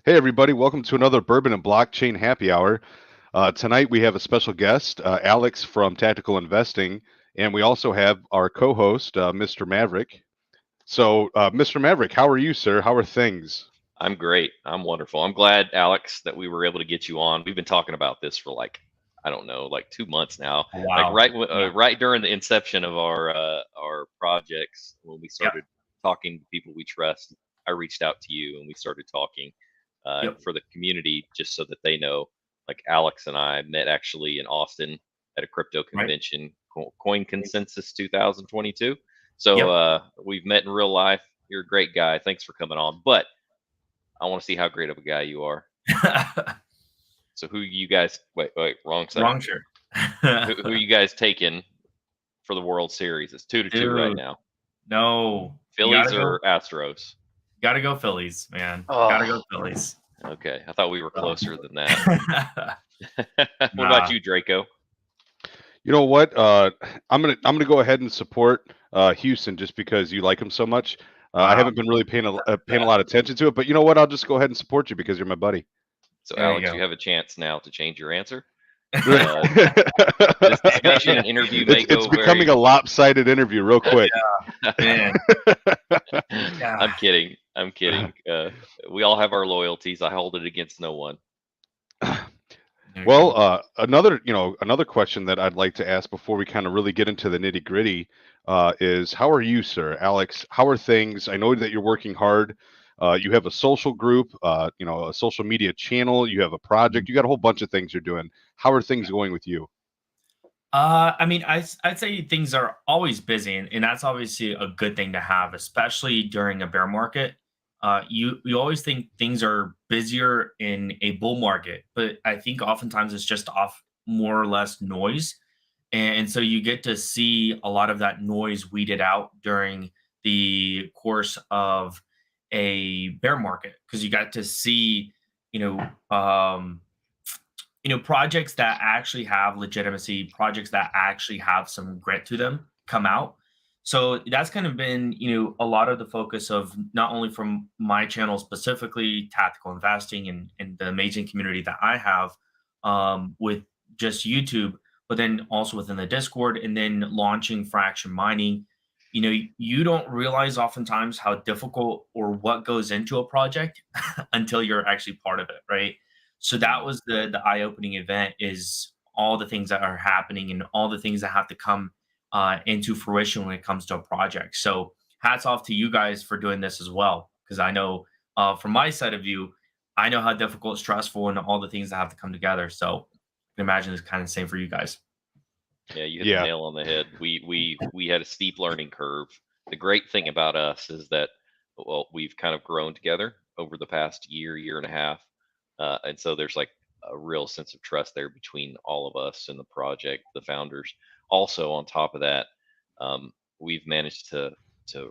Hey, everybody, welcome to another Bourbon and Blockchain Happy Hour. Tonight we have a special guest, Alex from Tactical Investing, and we also have our co host, Mr. Maverick. Mr. Maverick, how are you, sir? How are things? I'm great. I'm wonderful. I'm glad, Alex, that we were able to get you on. We've been talking about this for I don't know, like 2 months now. Like Wow. Yeah. right during the inception of our projects, when we Yep. started talking to people we trust, I reached out to you and we started talking Yep. for the community, just so that they know. Like Alex and I met actually in Austin at a crypto Right. convention, Coin Consensus 2022. So Yep. we've met in real life. You're a great guy. Thanks for coming on. But I want to see how great of a guy you are. So who you guys? Wait, wrong side. Wrong shirt. Who you guys taking for the World Series? It's 2-2 right Dude, now. no. You Phillies or Astros? gotta go Phillies, man. Gotta go Oh, Phillies. okay. I thought we were So. closer than that. What about you, Draco? You know what? I'm gonna go ahead and support Houston just because you like him so much. I Wow. haven't been really paying a lot of attention to it, but you know what? I'll just go ahead and support you because you're my buddy. So, There you Alex, go. you have a chance now to change your answer. This it's, discussion and interview may go it's becoming very. a lopsided interview real quick. Man. Yeah. I'm kidding. I'm kidding. We all have our loyalties. I hold it against no one. There you Well, go. another question that I'd like to ask before we kind of really get into the nitty gritty is, how are you, sir, Alex? How are things? I know that you're working hard. You have a social group, a social media channel. You have a project. You got a whole bunch of things you're doing. How are things going with you? I mean, I'd say things are always busy, and that's obviously a good thing to have, especially during a bear market. You always think things are busier in a bull market, but I think oftentimes it's just off more or less noise, and so you get to see a lot of that noise weeded out during the course of a bear market because you got to see, you know, um, projects that actually have legitimacy, projects that actually have some grit to them come out. So that's kind of been, a lot of the focus of not only from my channel specifically, tactical investing and the amazing community that I have with just YouTube, but then also within the Discord and then launching fraction mining. You don't realize oftentimes how difficult or what goes into a project until you're actually part of it, right? So that was the eye-opening event is all the things that are happening and all the things that have to come into fruition when it comes to a project. So hats off to you guys for doing this as well, because I know from my side of view, I know how difficult, stressful, and all the things that have to come together. So I can imagine it's kind of the same for you guys. Yeah, you hit the Yeah, nail on the head. We had a steep learning curve. The great thing about us is that, well, we've kind of grown together over the past year and a half, and so there's like a real sense of trust there between all of us and the project, the founders. Also, on top of that, we've managed to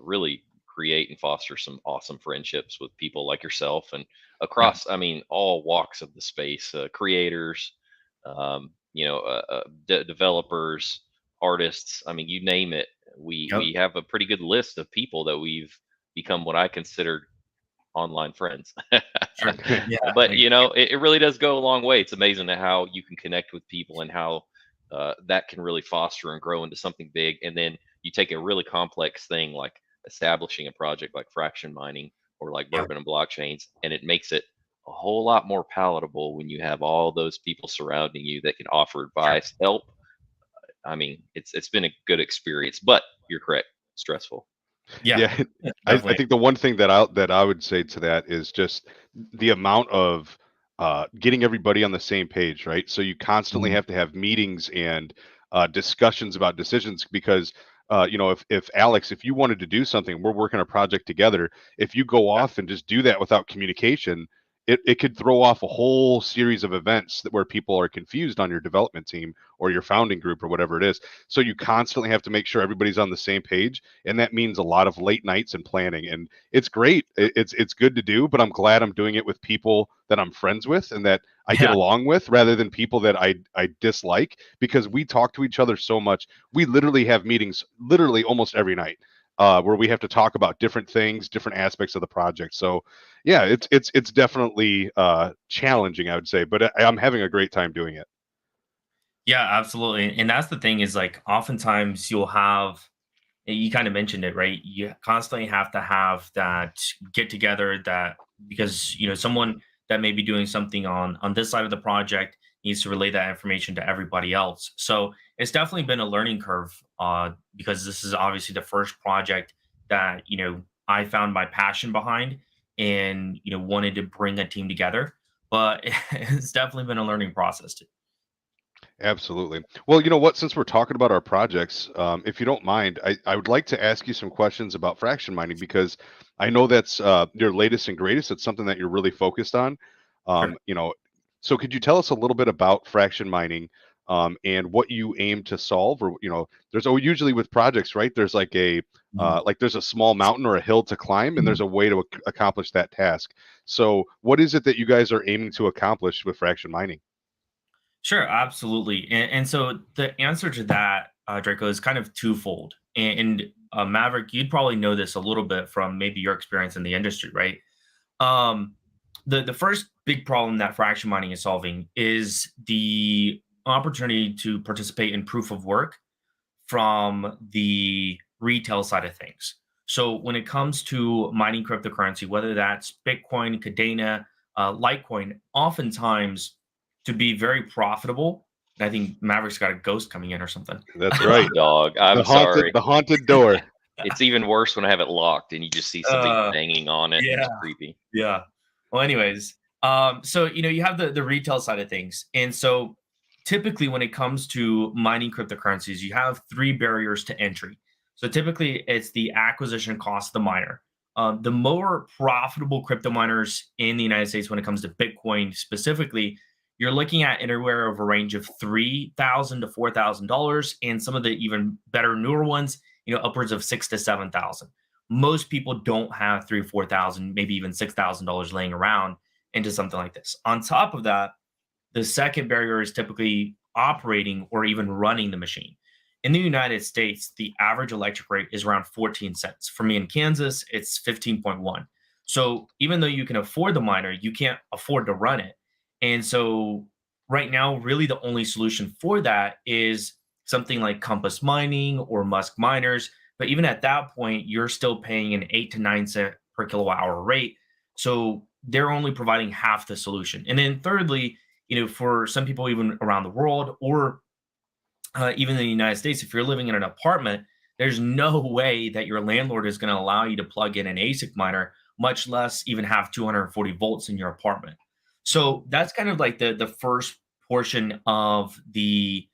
really create and foster some awesome friendships with people like yourself and Yeah. across, I mean, all walks of the space, creators, developers, artists. I mean, you name it. We Yep. have a pretty good list of people that we've become what I consider online friends. Sure. Yeah. But Like, it really does go a long way. It's amazing at how you can connect with people and how that can really foster and grow into something big. And then you take a really complex thing like establishing a project like fraction mining or like yep. bourbon and blockchains, and it makes it a whole lot more palatable when you have all those people surrounding you that can offer Sure. advice, help. I mean, it's been a good experience, but you're correct, stressful. Yeah. yeah. I Definitely. think the one thing that I would say to that is just the amount of getting everybody on the same page, right? So you constantly Mhm. have to have meetings and discussions about decisions because if Alex, if you wanted to do something, we're working a project together. If you go Yeah. off and just do that without communication, it could throw off a whole series of events where people are confused on your development team or your founding group or whatever it is. So you constantly have to make sure everybody's on the same page, and that means a lot of late nights and planning. And it's great. It's good to do, but I'm glad I'm doing it with people that I'm friends with and that I get Yeah. along with rather than people that I dislike because we talk to each other so much. We literally have meetings literally almost every night. where we have to talk about different things, different aspects of the project. So yeah, it's definitely challenging, I would say, but I'm having a great time doing it. Yeah, absolutely. And that's the thing is like oftentimes you'll have, you kind of mentioned it, right? You constantly have to have that get together that because someone that may be doing something on this side of the project needs to relay that information to everybody else. So it's definitely been a learning curve because this is obviously the first project that I found my passion behind and wanted to bring a team together. But it's definitely been a learning process too. Absolutely. Well, you know what? Since we're talking about our projects, if you don't mind, I would like to ask you some questions about fraction mining because I know that's your latest and greatest. It's something that you're really focused on. Sure. You know, so could you tell us a little bit about fraction mining and what you aim to solve? Or there's usually with projects, right? There's like there's a small mountain or a hill to climb, and there's a way to accomplish that task. So, what is it that you guys are aiming to accomplish with fraction mining? Sure, absolutely. And so the answer to that, Draco, is kind of twofold. And Maverick, you'd probably know this a little bit from maybe your experience in the industry, right? Um, the first big problem that fraction mining is solving is the opportunity to participate in proof of work from the retail side of things. So when it comes to mining cryptocurrency, whether that's Bitcoin, Cadena, Litecoin, oftentimes to be very profitable, and I think Maverick's got a ghost coming in or something. That's It's right. the dog. The I'm haunted, sorry. the haunted door. It's even worse when I have it locked and you just see something uh, banging on it. yeah, It's creepy. yeah. Well, anyways, so you have the retail side of things, and so typically when it comes to mining cryptocurrencies, you have three barriers to entry. So typically, it's the acquisition cost of the miner. The more profitable crypto miners in the United States, when it comes to Bitcoin specifically, you're looking at anywhere of a range of $3,000 to $4,000, and some of the even better newer ones, upwards of 6 to 7 thousand. Most people don't have 3 or 4 thousand, maybe even $6,000 laying around into something like this. On top of that, the second barrier is typically operating or even running the machine. In the United States, the average electric rate is around 14 cents. For me in Kansas, it's 15.1. So even though you can afford the miner, you can't afford to run it. And so right now, really the only solution for that is something like Compass Mining or Musk Miners. But even at that point, you're still paying an 8 to 9 cent per kilowatt hour rate. So they're only providing half the solution. And then thirdly, for some people even around the world or even in the United States, if you're living in an apartment, there's no way that your landlord is going to allow you to plug in an ASIC miner, much less even have 240 volts in your apartment. So that's kind of like the first portion of the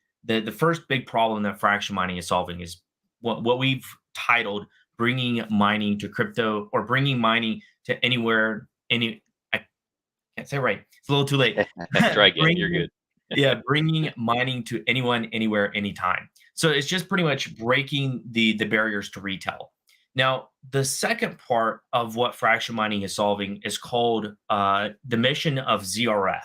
first big problem that fraction mining is solving is what we've titled bringing mining to crypto or bringing mining to anywhere any I can't say it right. It's a little too late. Try again. You're bringing good. yeah, bringing mining to anyone, anywhere, anytime. So it's just pretty much breaking the barriers to retail. Now, the second part of what fraction mining is solving is called the mission of ZRF,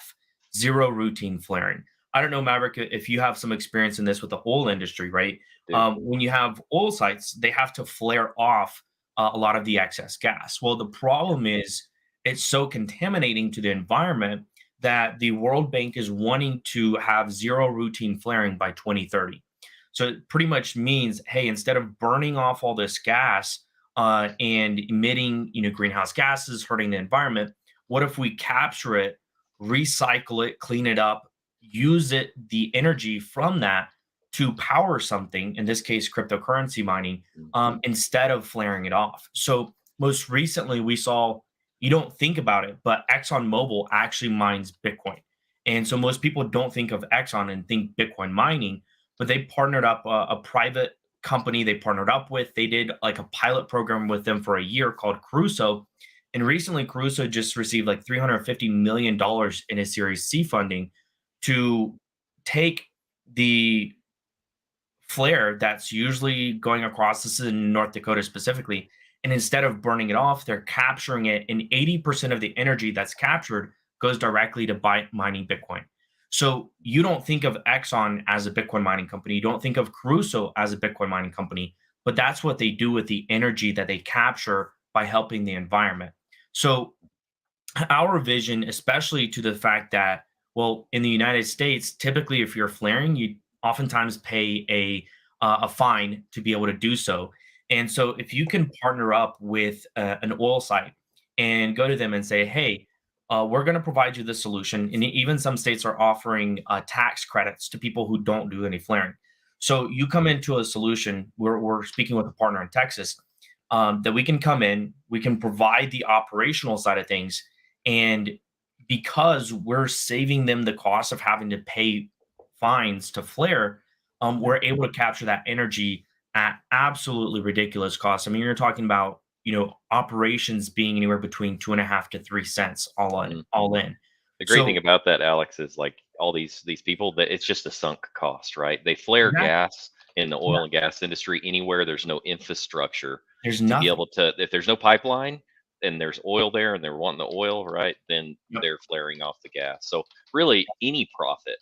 zero routine flaring. I don't know, Maverick, if you have some experience in this with the oil industry, right? Dude. When you have oil sites, they have to flare off a lot of the excess gas. Well, the problem is it's so contaminating to the environment that the World Bank is wanting to have zero routine flaring by 2030. So it pretty much means, hey, instead of burning off all this gas and emitting, greenhouse gases, hurting the environment, what if we capture it, recycle it, clean it up, use it, the energy from that to power something, in this case, cryptocurrency mining, Mhm. instead of flaring it off. So most recently, we saw you don't think about it, but ExxonMobil actually mines Bitcoin. And so most people don't think of Exxon and think Bitcoin mining, but they partnered up a private company they partnered up with. They did like a pilot program with them for a year called Crusoe. And recently, Crusoe just received like $350 million in a Series C funding to take the flare that's usually going across, this is in North Dakota specifically, and instead of burning it off, they're capturing it, and 80% of the energy that's captured goes directly to mining Bitcoin. So you don't think of Exxon as a Bitcoin mining company, you don't think of Crusoe as a Bitcoin mining company, but that's what they do with the energy that they capture by helping the environment. So our vision, especially to the fact that, well, in the United States, typically if you're flaring, you oftentimes pay a fine to be able to do so. And so if you can partner up with an oil site and go to them and say, hey, we're going to provide you the solution. And even some states are offering tax credits to people who don't do any flaring. So you come into a solution. We're speaking with a partner in Texas, that we can come in, we can provide the operational side of things, and because we're saving them the cost of having to pay fines to flare, we're able to capture that energy at absolutely ridiculous costs. I mean, you're talking about, operations being anywhere between 2.5 to 3 cents all in. The great thing So about that, Alex, is like all these people that it's just a sunk cost, right? They flare that, gas in the yeah, oil and gas industry anywhere there's no infrastructure there's to be nothing. able to, if there's no pipeline and there's oil there and they're wanting the oil, right? Then Yep, they're flaring off the gas. So really any profit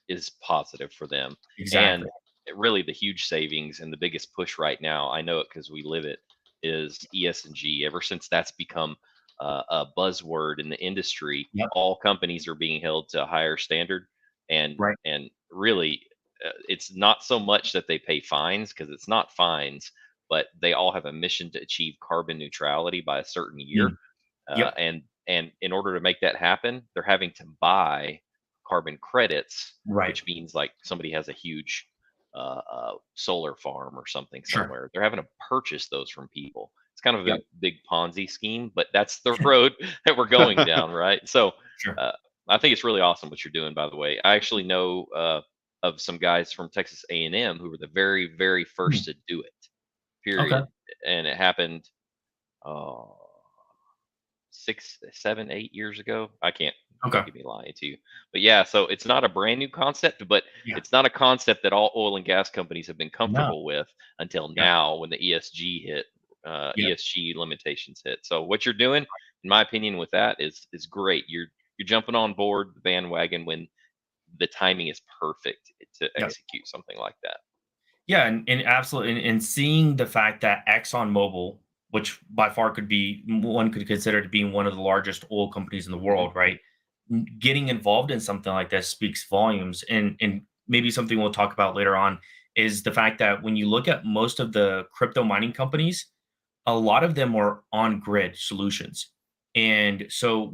is positive for them. And exactly. really the huge savings and the biggest push right now, I know it because we live it, is ESG. Ever since that's become a buzzword in the industry, Yep, all companies are being held to a higher standard. And right. really, it's not so much that they pay fines because it's not fines, but they all have a mission to achieve carbon neutrality by a certain year. Mm, yep, And in order to make that happen, they're having to buy carbon credits, right. which means like somebody has a huge solar farm or something Sure. somewhere. They're having to purchase those from people. It's kind of a Yep. big Ponzi scheme, but that's the road that we're going down, right? So Sure. uh, I think it's really awesome what you're doing. By the way, I actually know of some guys from Texas A&M who were the very, very Hmm, first to do it. okay. Period, and it happened. Uh, 6, 7, 8 years ago. I can't. Okay. Don't get me lying to you. But yeah, so it's not a brand new concept, but Yeah. it's not a concept that all oil and gas companies have been No. comfortable with until Yep. now when the ESG hit, Yep. ESG limitations hit. So what you're doing, in my opinion, with that is great. You're jumping on board the bandwagon when the timing is perfect to Yep. execute something like that. Yeah, and absolutely, and seeing the fact that ExxonMobil, which by far could be one could consider to being one of the largest oil companies in the Hmm. world, right? Getting involved in something like this speaks volumes. And maybe something we'll talk about later on is the fact that when you look at most of the crypto mining companies, a lot of them are on grid solutions. And so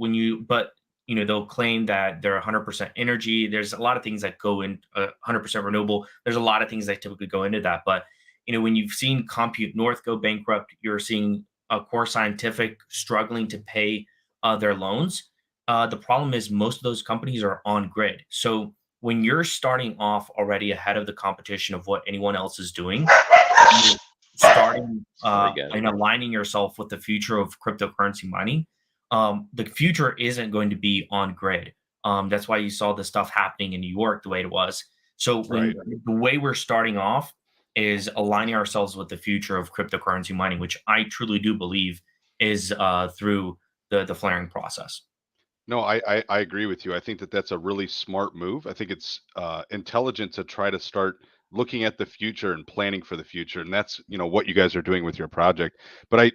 but they'll claim that they're 100% energy. There's a lot of things that go in 100% renewable. There's a lot of things that typically go into that. But, when you've seen Compute North go bankrupt, you're seeing Core Scientific struggling to pay their loans. The problem is most of those companies are on grid. So when you're starting off already ahead of the competition of what anyone else is doing, you're starting Sorry, guys. and aligning yourself with the future of cryptocurrency mining. The future isn't going to be on grid. That's why you saw the stuff happening in New York the way it was. So Right. the way we're starting off is aligning ourselves with the future of cryptocurrency mining, which I truly do believe is through the flaring process. No, I agree with you. I think that that's a really smart move. I think it's intelligent to try to start looking at the future and planning for the future, and that's what you guys are doing with your project. But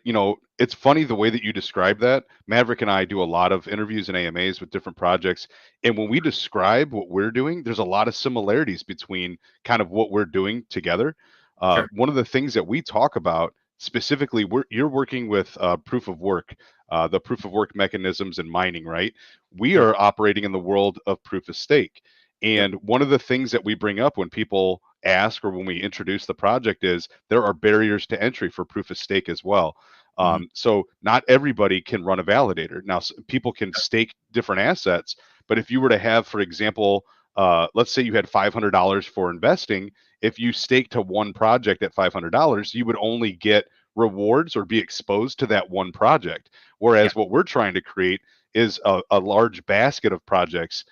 it's funny the way that you describe that. Maverick and I do a lot of interviews and AMAs with different projects, and when we describe what we're doing, there's a lot of similarities between kind of what we're doing together. Sure. One of the things that we talk about specifically, you're working with proof of work, the proof of work mechanisms in mining, right? We Sure. are operating in the world of proof of stake. Yep. And one of the things that we bring up when people ask or when we introduce the project is there are barriers to entry for proof of stake as well. Mhm. So not everybody can run a validator. Now, people can stake different assets, but if you were to have, for example, let's say you had $500 for investing, if you stake to one project at $500, you would only get rewards or be exposed to that one project. Yeah. Whereas what we're trying to create is a large basket of projects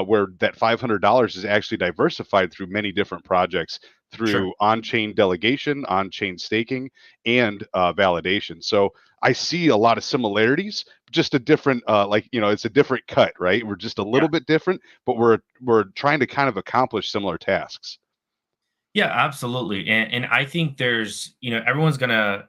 where that $500 is actually diversified through many different projects Sure. through on-chain delegation, on-chain staking, and validation. So I see a lot of similarities, just a different, it's a different cut, right? We're just a Yeah. little bit different, but we're trying to kind of accomplish similar tasks. Yeah, absolutely. And I think there's, everyone's gonna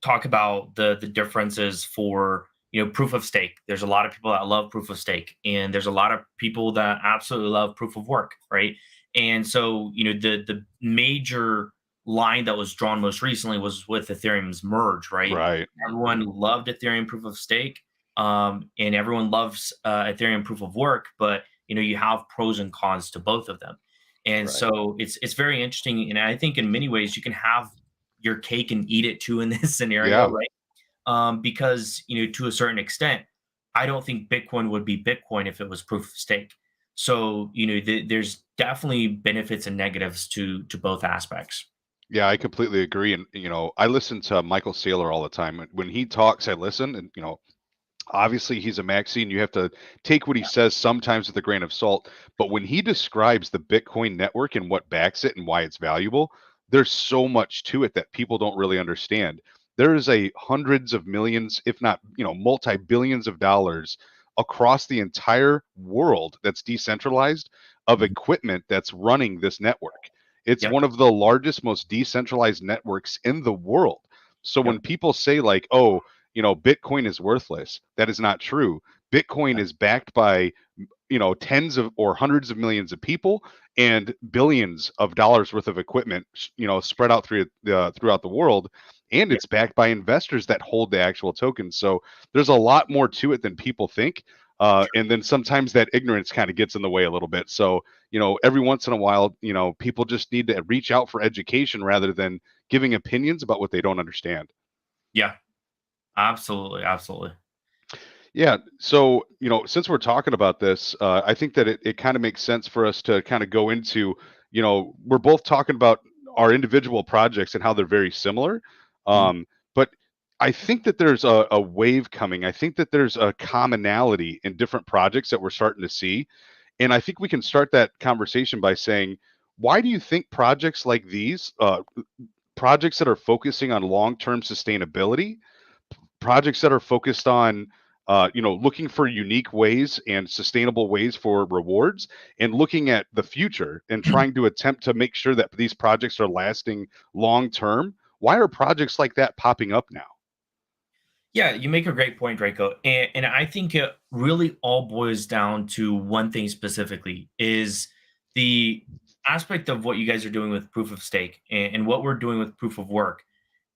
talk about the differences for, proof of stake. There's a lot of people that love proof of stake, and there's a lot of people that absolutely love proof of work, right? And so, the major line that was drawn most recently was with Ethereum's merge, right? Right. Everyone loved Ethereum proof of stake, and everyone loves Ethereum proof of work, but you have pros and cons to both of them. And Right. so it's very interesting, and I think in many ways you can have your cake and eat it too in this scenario, Yeah. right? Because to a certain extent, I don't think Bitcoin would be Bitcoin if it was proof of stake. So there's definitely benefits and negatives to both aspects. Yeah, I completely agree. And, I listen to Michael Saylor all the time. And when he talks, I listen. And, obviously he's a maxi and you have to take what he says sometimes with a grain of salt. But when he describes the Bitcoin network and what backs it and why it's valuable, there's so much to it that people don't really understand. There is a hundreds of millions, if not, multi-billions of dollars across the entire world that's decentralized of Mhm. equipment that's running this network. It's Yep. one of the largest, most decentralized networks in the world. So Yep. when people say like, "Oh, Bitcoin is worthless," that is not true. Bitcoin Yeah. is backed by, tens of or hundreds of millions of people and billions of dollars worth of equipment, spread out throughout the world. And Yeah. it's backed by investors that hold the actual tokens. So there's a lot more to it than people think. And then sometimes that ignorance kind of gets in the way a little bit. So, every once in a while, people just need to reach out for education rather than giving opinions about what they don't understand. Yeah. Absolutely. Absolutely. Yeah. So, since we're talking about this, I think that it kind of makes sense for us to kind of go into, we're both talking about our individual projects and how they're very similar. Mhm. But I think that there's a wave coming. I think that there's a commonality in different projects that we're starting to see. And I think we can start that conversation by saying, why do you think projects like these, projects that are focusing on long term sustainability, projects that are focused on looking for unique ways and sustainable ways for rewards and looking at the future and trying to attempt to make sure that these projects are lasting long term, why are projects like that popping up now? Yeah, you make a great point, Draco. And I think it really all boils down to one thing specifically is the aspect of what you guys are doing with proof of stake and what we're doing with proof of work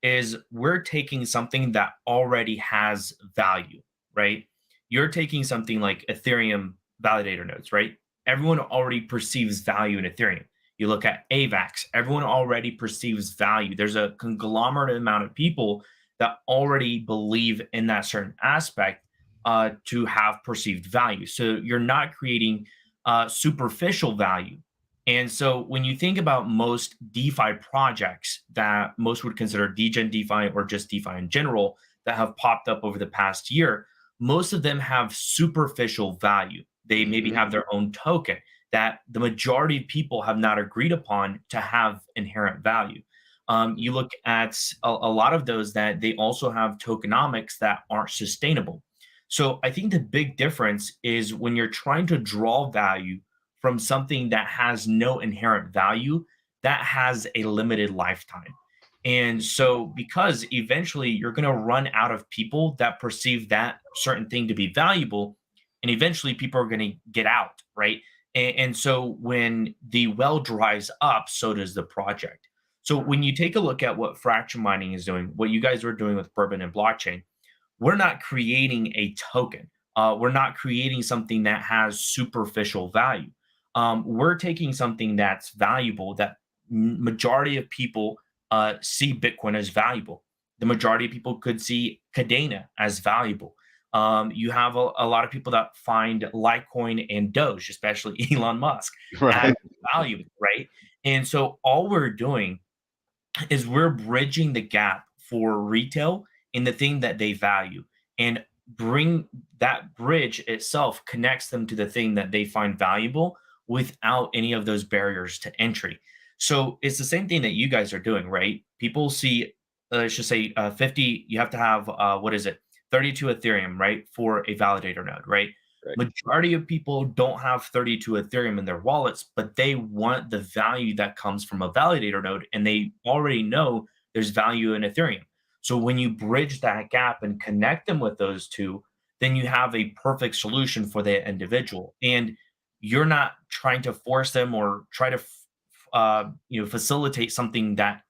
is we're taking something that already has value, right? You're taking something like Ethereum validator nodes, right? Everyone already perceives value in Ethereum. You look at AVAX, everyone already perceives value. There's a conglomerate amount of people that already believe in that certain aspect to have perceived value. So you're not creating superficial value. And so when you think about most DeFi projects that most would consider degen DeFi or just DeFi in general that have popped up over the past year, most of them have superficial value. They maybe Hmm. have their own token that the majority of people have not agreed upon to have inherent value. You look at a lot of those that they also have tokenomics that aren't sustainable. So I think the big difference is when you're trying to draw value from something that has no inherent value, that has a limited lifetime. And so, because eventually you're going to run out of people that perceive that certain thing to be valuable, and eventually people are going to get out, right? And so, when the well dries up, so does the project. So, when you take a look at what fraction mining is doing, what you guys are doing with Bourbon and blockchain, we're not creating a token. We're not creating something that has superficial value. We're taking something that's valuable that majority of people see Bitcoin as valuable. The majority of people could see Cadena as valuable. You have a lot of people that find Litecoin and Doge, especially Elon Musk, as Right. valuable, right? And so all we're doing is we're bridging the gap for retail in the thing that they value and bring that bridge itself connects them to the thing that they find valuable without any of those barriers to entry. So it's the same thing that you guys are doing, right? People see, let's just say 50, you have to have, what is it, 32 Ethereum, right? For a validator node, right? Right. Majority of people don't have 32 Ethereum in their wallets, but they want the value that comes from a validator node, and they already know there's value in Ethereum. So when you bridge that gap and connect them with those two, then you have a perfect solution for the individual. And you're not trying to force them or try to facilitate something that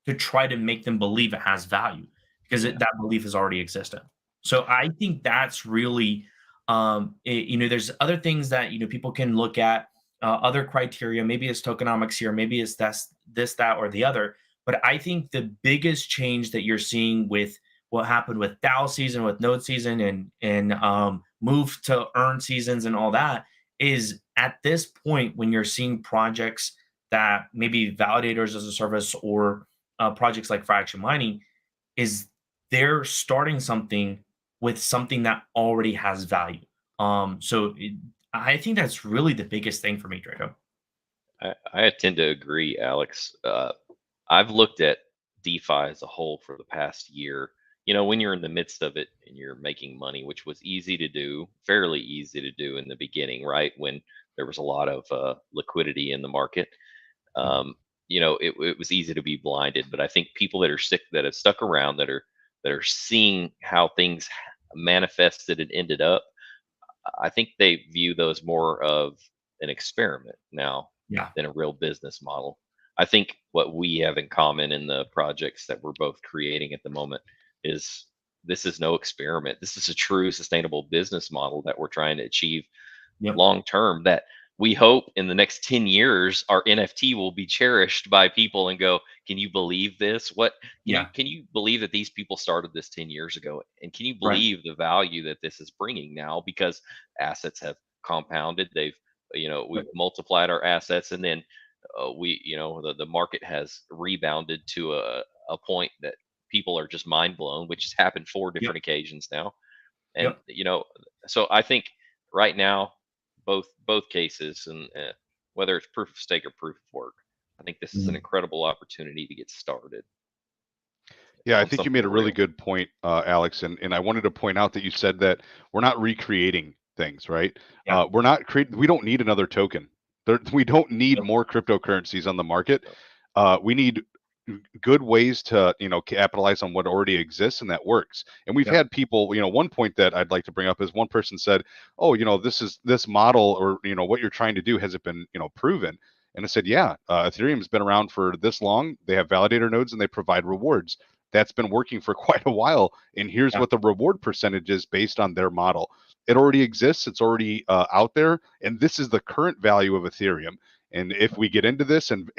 to try to make them believe it has value because Yeah. that belief is already existent. So I think that's really, there's other things that people can look at, other criteria. Maybe it's tokenomics here, maybe it's this, that, or the other. But I think the biggest change that you're seeing with what happened with DAO season, with node season, and move to earn seasons and all that is at this point when you're seeing projects that maybe validators as a service or projects like fraction mining is they're starting something with something that already has value. I think that's really the biggest thing for me, Draco. I tend to agree, Alex. I've looked at DeFi as a whole for the past year. When you're in the midst of it and you're making money, which was easy to do, fairly easy to do in the beginning, right? When there was a lot of liquidity in the market. It was easy to be blinded. But I think people that are sick, that have stuck around, that are seeing how things manifested and ended up, I think they view those more of an experiment now Yeah. than a real business model. I think what we have in common in the projects that we're both creating at the moment is this is no experiment. This is a true sustainable business model that we're trying to achieve Yep. long term, that we hope in the next 10 years our NFT will be cherished by people and go, can you believe this? Can you believe that these people started this 10 years ago? And can you Right. believe the value that this is bringing now, because assets have compounded, we've multiplied our assets, and then the market has rebounded to a point that people are just mind blown, which has happened 4 different occasions now. And so I think right now, both cases, and whether it's proof of stake or proof of work, I think this is an incredible opportunity to get started. Yeah, I on think you something made a really real. good point, Alex, and I wanted to point out that you said that we're not recreating things, right? Yeah. We're not creating. We don't need another token. We don't need Yep. more cryptocurrencies on the market. Yep. We need good ways to capitalize on what already exists and that works. And we've had people, one point that I'd like to bring up is one person said, oh, this model, or what you're trying to do, has it been proven? And I said, yeah, Ethereum's been around for this long. They have validator nodes and they provide rewards. That's been working for quite a while, and here's what the reward percentage is based on their model. It already exists, it's already out there, and this is the current value of Ethereum. And if we get into this and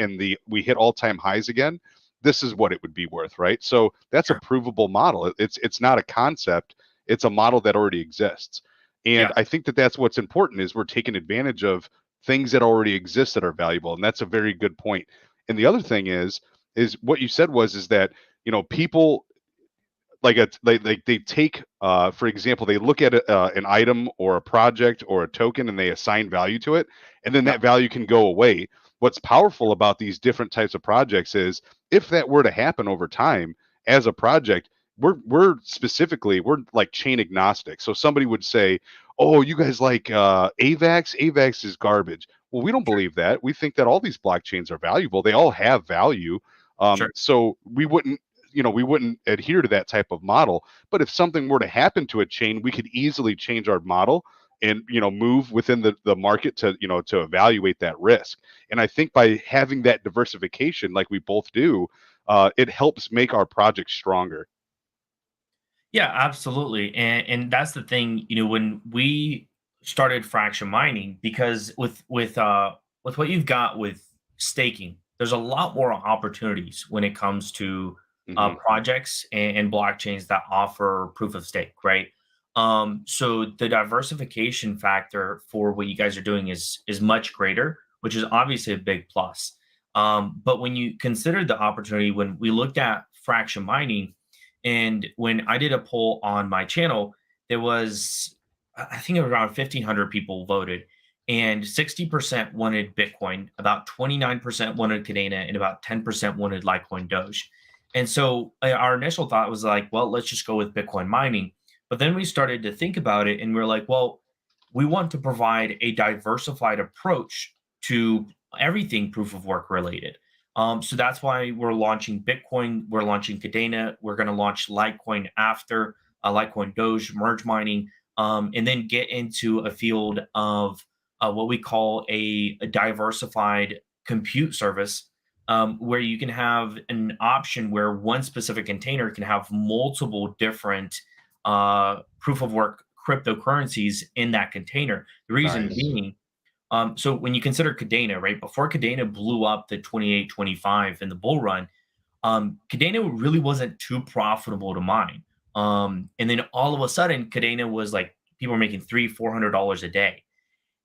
we hit all-time highs again, this is what it would be worth, right? So that's a provable model. It's not a concept, it's a model that already exists. And I think that that's what's important, is we're taking advantage of things that already exist that are valuable, and that's a very good point. And the other thing is what you said is that people they take for example, they look at an item or a project or a token and they assign value to it, and then that value can go away. What's powerful about these different types of projects is if that were to happen over time as a project, we're like chain agnostic. So somebody would say, oh, you guys like AVAX is garbage. Well, we don't believe that. We think that all these blockchains are valuable. They all have value. So we wouldn't adhere to that type of model. But if something were to happen to a chain, we could easily change our model and move within the market to to evaluate that risk. And I think by having that diversification, like we both do, it helps make our project stronger. Yeah, absolutely. And that's the thing, when we started fraction mining, because with what you've got with staking, there's a lot more opportunities when it comes to projects and blockchains that offer proof of stake, right? So the diversification factor for what you guys are doing is much greater, which is obviously a big plus. But when you consider the opportunity, when we looked at fraction mining, and when I did a poll on my channel, there was, I think, around 1,500 people voted, and 60% wanted Bitcoin, about 29% wanted Cadena, and about 10% wanted Litecoin Doge. And so our initial thought was like, well, let's just go with Bitcoin mining. But then we started to think about it and we're like, well, we want to provide a diversified approach to everything proof of work related. So that's why we're launching Bitcoin, we're launching Cadena, we're going to launch Litecoin after Litecoin Doge, merge mining, and then get into a field of what we call a diversified compute service, where you can have an option where one specific container can have multiple different proof of work cryptocurrencies in that container. The reason Nice. being, so when you consider Cadena, right, before Cadena blew up the 28, 25 in the bull run, Cadena really wasn't too profitable to mine. And then all of a sudden, Cadena was like people were making $300-400 a day.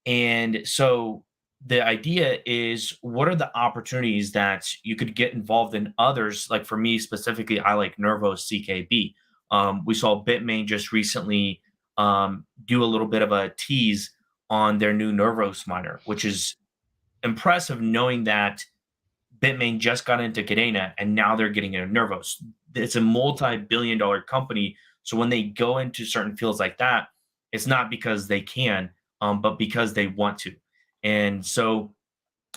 And so the idea is, what are the opportunities that you could get involved in others? Like for me specifically, I like Nervos CKB. We saw Bitmain just recently do a little bit of a tease on their new Nervos miner, which is impressive knowing that Bitmain just got into Cadena and now they're getting into Nervos. It's a multi-billion dollar company. So when they go into certain fields like that, it's not because they can, but because they want to. And so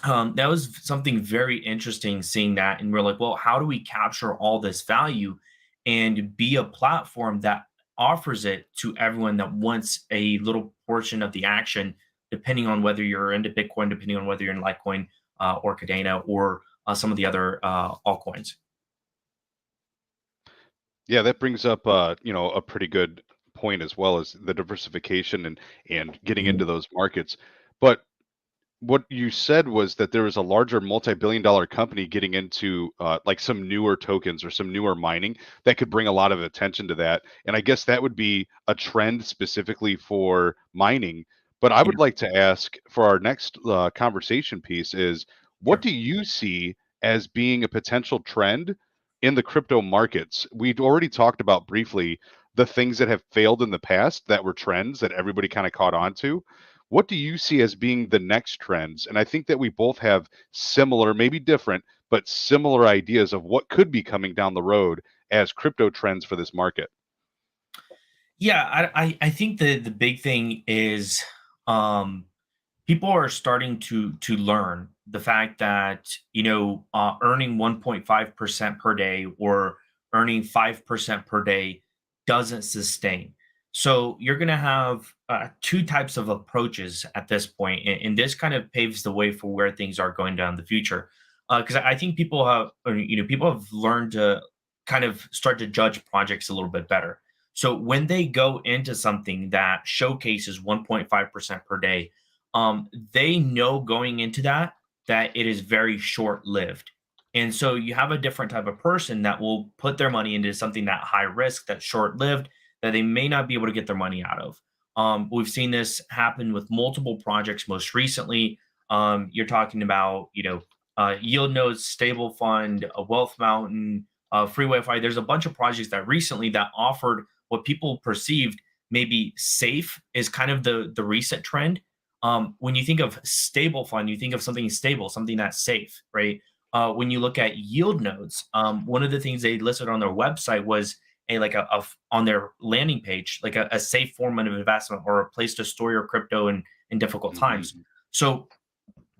that was something very interesting seeing that. And we're like, well, how do we capture all this value and be a platform that offers it to everyone that wants a little portion of the action, depending on whether you're into Bitcoin, depending on whether you're in Litecoin or Cadena or some of the other altcoins. Yeah, that brings up a pretty good point as well as the diversification and getting into Mhm. those markets. But what you said was that there was a larger multi-billion-dollar company getting into like some newer tokens or some newer mining that could bring a lot of attention to that. And I guess that would be a trend specifically for mining. But I Yeah, would like to ask for our next conversation piece is what sure. do you see as being a potential trend in the crypto markets? We'd already talked about briefly the things that have failed in the past that were trends that everybody kind of caught on to. What do you see as being the next trends? And I think that we both have similar, maybe different, but similar ideas of what could be coming down the road as crypto trends for this market. Yeah, I think the big thing is um, people are starting to learn the fact that earning 1.5% per day or earning 5% per day doesn't sustain. So you're going to have two types of approaches at this point, and this kind of paves the way for where things are going down in the future. Because I think people have, people have learned to kind of start to judge projects a little bit better. So when they go into something that showcases 1.5% per day, they know going into that it is very short lived. And so you have a different type of person that will put their money into something that high risk, that's short lived, that they may not be able to get their money out of. We've seen this happen with multiple projects. Most recently, you're talking about, Yield Nodes, Stable Fund, a Wealth Mountain, Free Wi-Fi. There's a bunch of projects that recently that offered what people perceived maybe safe is kind of the recent trend. When you think of stable fund, you think of something stable, something that's safe, right? When you look at yield nodes, one of the things they listed on their website was on their landing page, like a safe form of investment or a place to store your crypto in difficult times. Mhm. So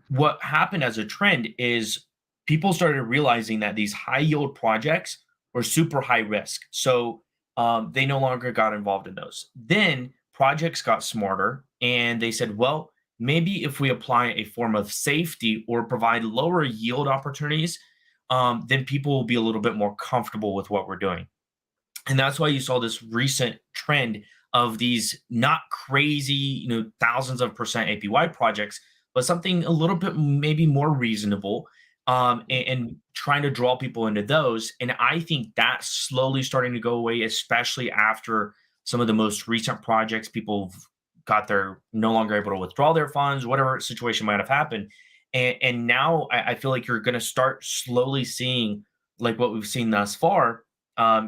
what happened as a trend is people started realizing that these high yield projects were super high risk. So they no longer got involved in those. Then projects got smarter and they said, well, maybe if we apply a form of safety or provide lower yield opportunities, then people will be a little bit more comfortable with what we're doing. And that's why you saw this recent trend of these not crazy, thousands of percent APY projects, but something a little bit maybe more reasonable, and trying to draw people into those. And I think that's slowly starting to go away, especially after some of the most recent projects. People got their no longer able to withdraw their funds, whatever situation might have happened. And now I feel like you're going to start slowly seeing like what we've seen thus far.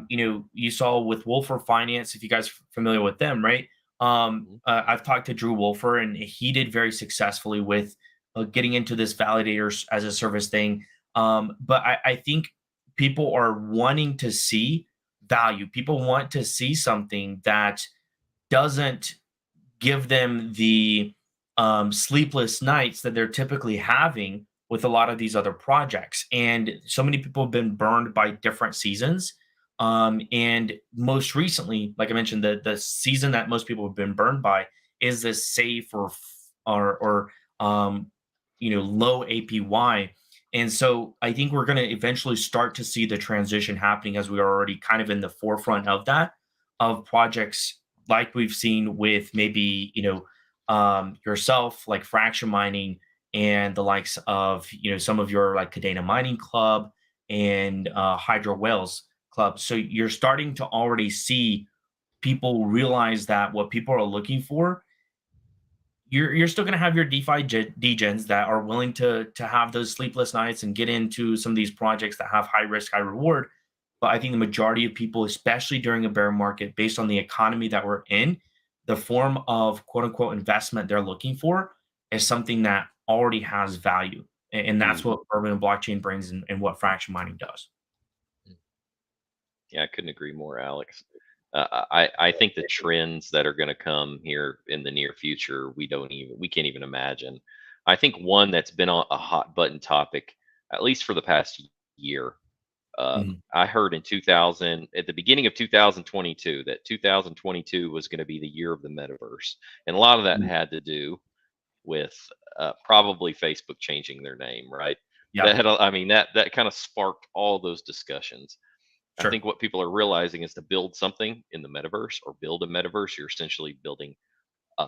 You saw with Wolfer Finance, if you guys are familiar with them, right? Mhm. I've talked to Drew Wolfer, and he did very successfully with getting into this validators as a service thing. But I think people are wanting to see value. People want to see something that doesn't give them the sleepless nights that they're typically having with a lot of these other projects. And so many people have been burned by different seasons. And most recently, like I mentioned, the season that most people have been burned by is this safe or low APY. And so I think we're going to eventually start to see the transition happening, as we are already kind of in the forefront of that, of projects like we've seen with maybe yourself, like fraction mining, and the likes of some of your like Cadena Mining Club and Hydro Whales Club. So you're starting to already see people realize that what people are looking for, you're still going to have your DeFi degens that are willing to have those sleepless nights and get into some of these projects that have high risk, high reward. But I think the majority of people, especially during a bear market, based on the economy that we're in, the form of quote unquote investment they're looking for is something that already has value. And that's Mhm. what Bourbon blockchain brings, and what fraction mining does. Yeah, I couldn't agree more, Alex. I think the trends that are going to come here in the near future, we can't even imagine. I think one that's been a hot button topic, at least for the past year. Mhm. I heard in 2000, at the beginning of 2022, that 2022 was going to be the year of the metaverse, and a lot of that Mhm. had to do with probably Facebook changing their name, right? Yeah, I mean, that kind of sparked all those discussions. I sure. think what people are realizing is to build something in the metaverse or build a metaverse, you're essentially building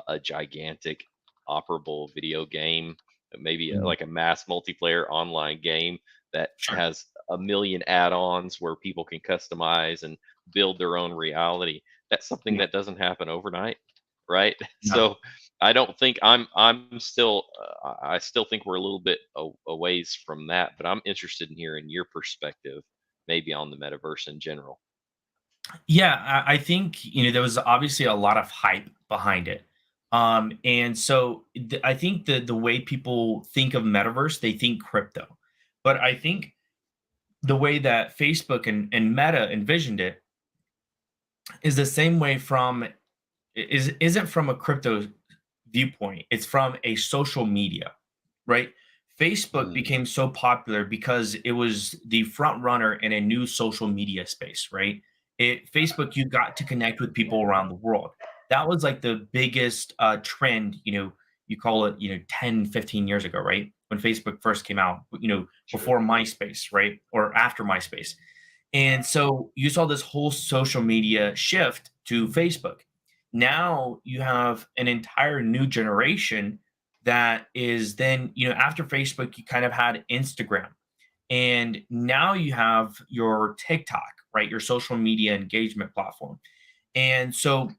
a gigantic operable video game, maybe Mhm. like a mass multiplayer online game that Sure. has a million add-ons where people can customize and build their own reality. That's something Yeah. that doesn't happen overnight, right? No. So I don't think I'm still I still think we're a little bit a ways from that, but I'm interested in hearing your perspective maybe on the metaverse in general. Yeah, I think there was obviously a lot of hype behind it, and so I think the way people think of metaverse, they think crypto, but I think the way that Facebook and Meta envisioned it is the same way from isn't from a crypto viewpoint. It's from a social media, right? Facebook Mhm. became so popular because it was the front runner in a new social media space, right? Facebook, you got to connect with people around the world. That was like the biggest trend, you call it, 10, 15 years ago, right? When Facebook first came out, Sure. before MySpace, right? Or after MySpace. And so you saw this whole social media shift to Facebook. Now you have an entire new generation that is then, after Facebook, you kind of had Instagram. And now you have your TikTok, right? Your social media engagement platform. And so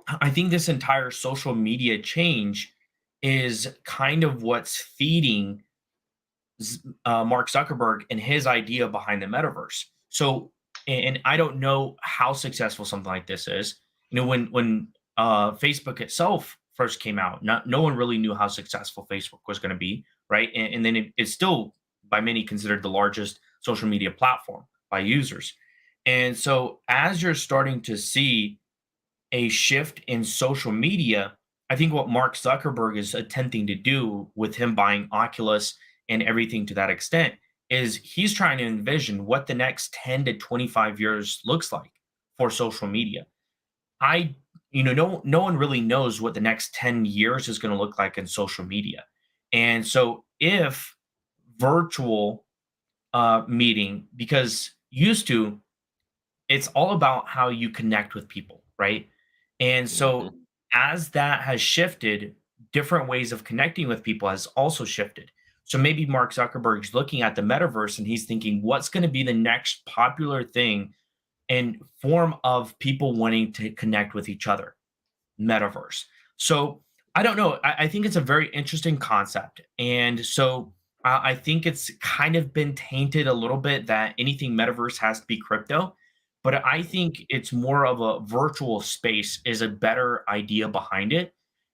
I think this entire social media change is kind of what's feeding Mark Zuckerberg and his idea behind the metaverse. So, and I don't know how successful something like this is. When Facebook itself first came out, no one really knew how successful Facebook was going to be, right? And then it's still by many considered the largest social media platform by users. And so, as you're starting to see a shift in social media, I think what Mark Zuckerberg is attempting to do with him buying Oculus and everything to that extent is he's trying to envision what the next 10 to 25 years looks like for social media. I, no one really knows what the next 10 years is going to look like in social media. And so if virtual meeting, because used to, it's all about how you connect with people, right? And Hmm. so as that has shifted, different ways of connecting with people has also shifted. So maybe Mark Zuckerberg's looking at the metaverse and he's thinking, what's going to be the next popular thing and form of people wanting to connect with each other? Metaverse. So I don't know. I think it's a very interesting concept. And so I think it's kind of been tainted a little bit that anything metaverse has to be crypto. But I think it's more of a virtual space is a better idea behind it.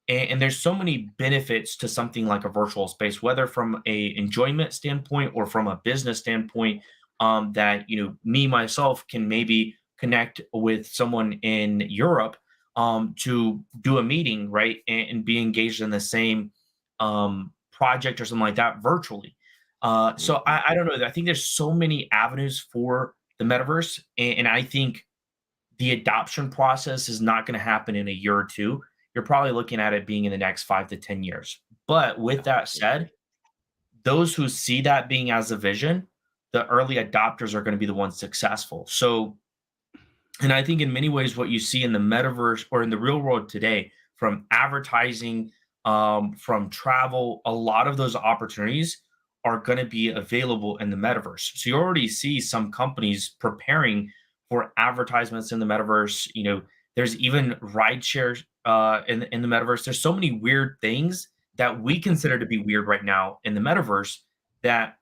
And there's so many benefits to something like a virtual space, whether from a enjoyment standpoint or from a business standpoint, that me myself can maybe connect with someone in Europe to do a meeting, right, and be engaged in the same project or something like that virtually. So Mhm. I don't know. I think there's so many avenues for the metaverse, and I think the adoption process is not going to happen in a year or two. You're probably looking at it being in the next 5 to 10 years. But with Yeah, that I agree. said, those who see that being as a vision, the early adopters are going to be the ones successful. So, and I think in many ways, what you see in the metaverse or in the real world today, from advertising, from travel, a lot of those opportunities are going to be available in the metaverse. So you already see some companies preparing for advertisements in the metaverse. There's even ride shares in the metaverse. There's so many weird things that we consider to be weird right now in the metaverse that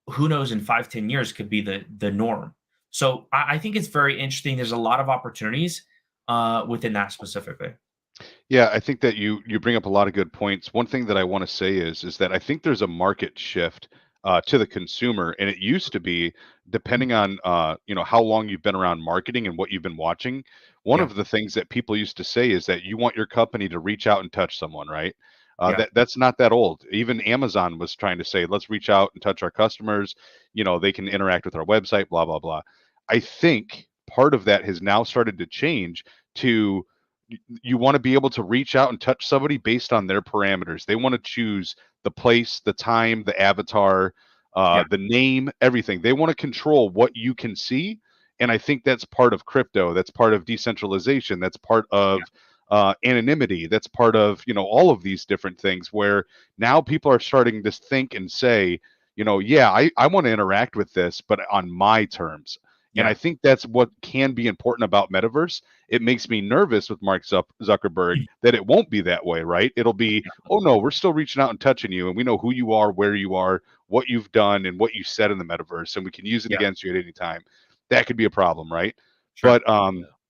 who knows in 5, 10 years could be the norm. So I think it's very interesting. There's a lot of opportunities within that specifically. Yeah, I think that you bring up a lot of good points. One thing that I want to say is that I think there's a market shift to the consumer, and it used to be depending on how long you've been around marketing and what you've been watching. One Yeah, of the things that people used to say is that you want your company to reach out and touch someone, right? yeah, That's not that old. Even Amazon was trying to say, let's reach out and touch our customers. They can interact with our website, blah blah blah. I think part of that has now started to change to you want to be able to reach out and touch somebody based on their parameters. They want to choose the place, the time, the avatar, yeah, the name, everything. They want to control what you can see. And I think that's part of crypto. That's part of decentralization. That's part yeah, of anonymity. That's part of, all of these different things where now people are starting to think and say, yeah, I want to interact with this, but on my terms. And I yeah, think that's what can be important about metaverse. It makes me nervous with Mark Zuckerberg that it won't be that way, right? It'll be, yeah, oh no, we're still reaching out and touching you, and we know who you are, where you are, what you've done, and what you said in the metaverse, and we can use it yeah, against you at any time. That could be a problem, right? sure.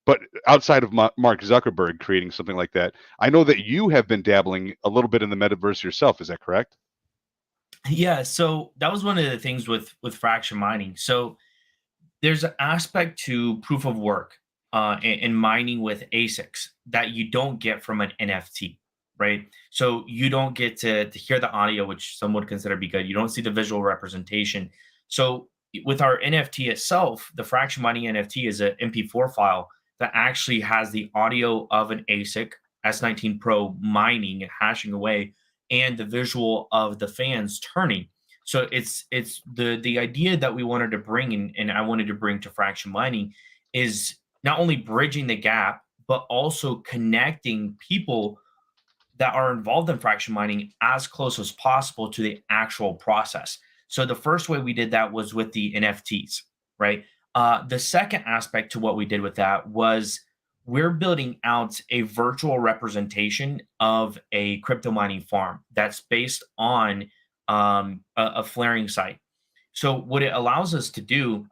But outside of Mark Zuckerberg creating something like that, I know that you have been dabbling a little bit in the metaverse yourself. Is that correct? Yeah, so that was one of the things with fraction mining. So there's an aspect to proof of work in mining with ASICs that you don't get from an NFT, right? So you don't get to hear the audio, which some would consider be good. You don't see the visual representation. So with our NFT itself, the fraction mining NFT is an MP4 file that actually has the audio of an ASIC S19 Pro mining and hashing away, and the visual of the fans turning. So it's the idea that we wanted to bring and I wanted to bring to fraction mining is not only bridging the gap, but also connecting people that are involved in fraction mining as close as possible to the actual process. So the first way we did that was with the NFTs, right? The second aspect to what we did with that was we're building out a virtual representation of a crypto mining farm that's based on a flaring site. So what it allows us to do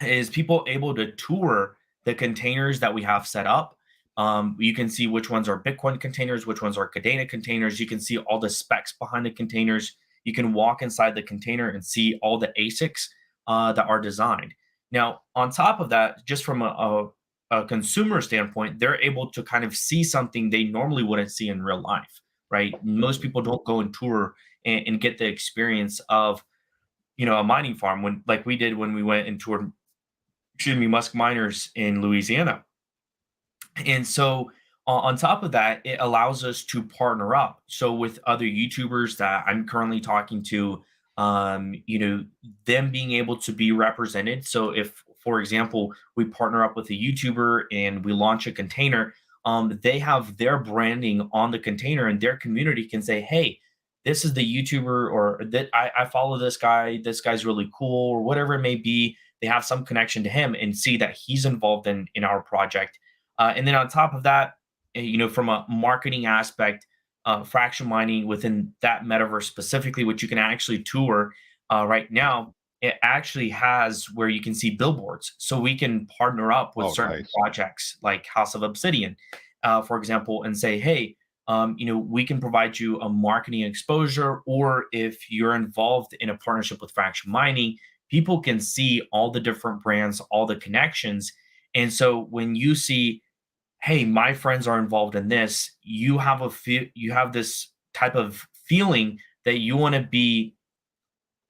is people able to tour the containers that we have set up. You can see which ones are Bitcoin containers, which ones are Cadena containers. You can see all the specs behind the containers. You can walk inside the container and see all the ASICs that are designed. Now, on top of that, just from a consumer standpoint, they're able to kind of see something they normally wouldn't see in real life, right? Most people don't go and tour and get the experience of a mining farm when like we did when we went and toured, excuse me, musk miners in Louisiana. And so on top of that, it allows us to partner up. So with other YouTubers that I'm currently talking to, them being able to be represented. So if, for example, we partner up with a YouTuber and we launch a container, they have their branding on the container and their community can say, hey, this is the YouTuber or that I follow this guy. This guy's really cool or whatever it may be. They have some connection to him and see that he's involved in our project, and then on top of that, from a marketing aspect, fraction mining within that metaverse specifically, which you can actually tour right now, it actually has where you can see billboards. So we can partner up with Oh, certain nice. projects like House of Obsidian, for example, and say, hey, we can provide you a marketing exposure, or if you're involved in a partnership with fraction mining, people can see all the different brands, all the connections, And so when you see, hey, my friends are involved in this, you have you have this type of feeling that you want to be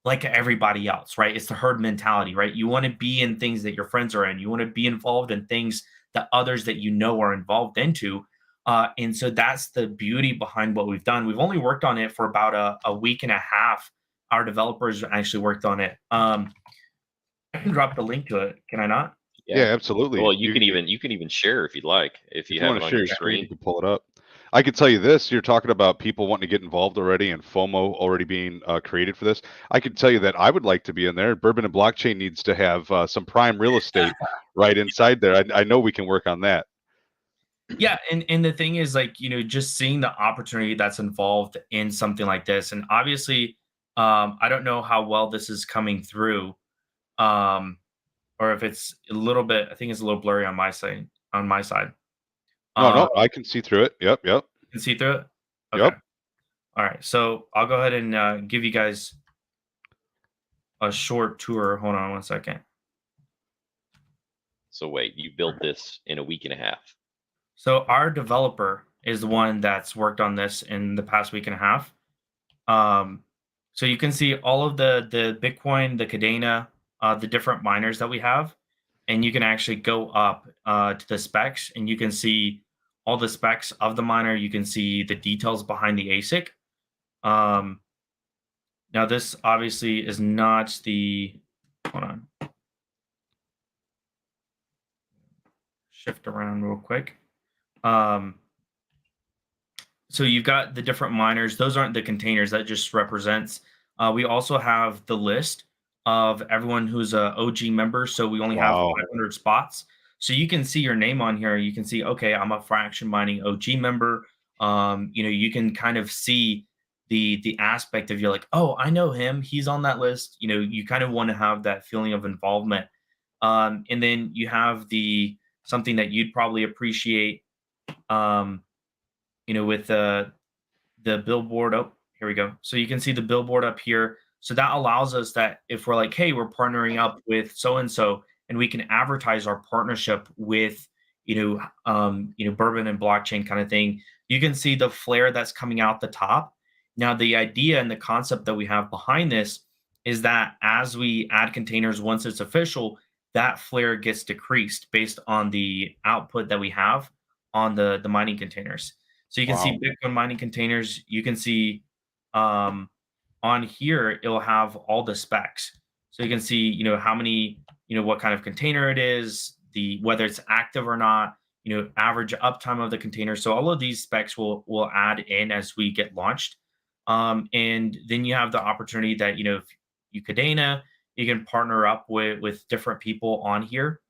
like everybody else, right? It's the herd mentality, right? You want to be in things that your friends are in. You want to be involved in things that others that you know are involved into. And so that's the beauty behind what we've done. We've only worked on it for about a week and a half. Our developers actually worked on it. I can drop the link to it. Can I not? Yeah, Yeah. absolutely. Well, you can even share if you'd like, if If you you have want it to on share your your screen, you screen. can pull it up. I can tell you this: you're talking about people wanting to get involved already, and FOMO already being created for this. I can tell you that I would like to be in there. Bourbon and Blockchain needs to have some prime real estate right inside there. I know we can work on that. Yeah, and the thing is, like, just seeing the opportunity that's involved in something like this, and obviously, I don't know how well this is coming through, um, or if it's a little bit. I think it's a little blurry on my side. On my side, No, uh, no, I can see through it. Yep, yep, you can see through it. Okay, yep. all right. So I'll go ahead and give you guys a short tour. Hold on one second. So wait, you built this in a week and a half. So our developer is the one that's worked on this in the past week and a half. Um, so you can see all of the Bitcoin, the Cadena, the different miners that we have, and you can actually go up to the specs, and you can see all the specs of the miner. You can see the details behind the ASIC. Um, Now this obviously is not the. Hold on, shift around real quick. Um, so you've got the different miners. Those aren't the containers. That just represents. We also have the list of everyone who's a OG member. So we only have Wow. 500 spots. So you can see your name on here. You can see, okay, I'm a fraction mining OG member. You can kind of see the aspect of, you're like, oh, I know him. He's on that list. You kind of want to have that feeling of involvement. And then you have the something that you'd probably appreciate. Um, with the billboard. Oh, here we go. So you can see the billboard up here. So that allows us that if we're like, hey, we're partnering up with so and so, and we can advertise our partnership with, Bourbon and Blockchain kind of thing. You can see the flare that's coming out the top. Now, the idea and the concept that we have behind this is that as we add containers, once it's official, that flare gets decreased based on the output that we have on the mining containers. So you can see Wow. Bitcoin mining containers. You can see um, on here, it'll have all the specs. So you can see, how many, what kind of container it is, the whether it's active or not, average uptime of the container. So all of these specs will add in as we get launched. And then you have the opportunity that, if you Cadena, you can partner up with different people on here.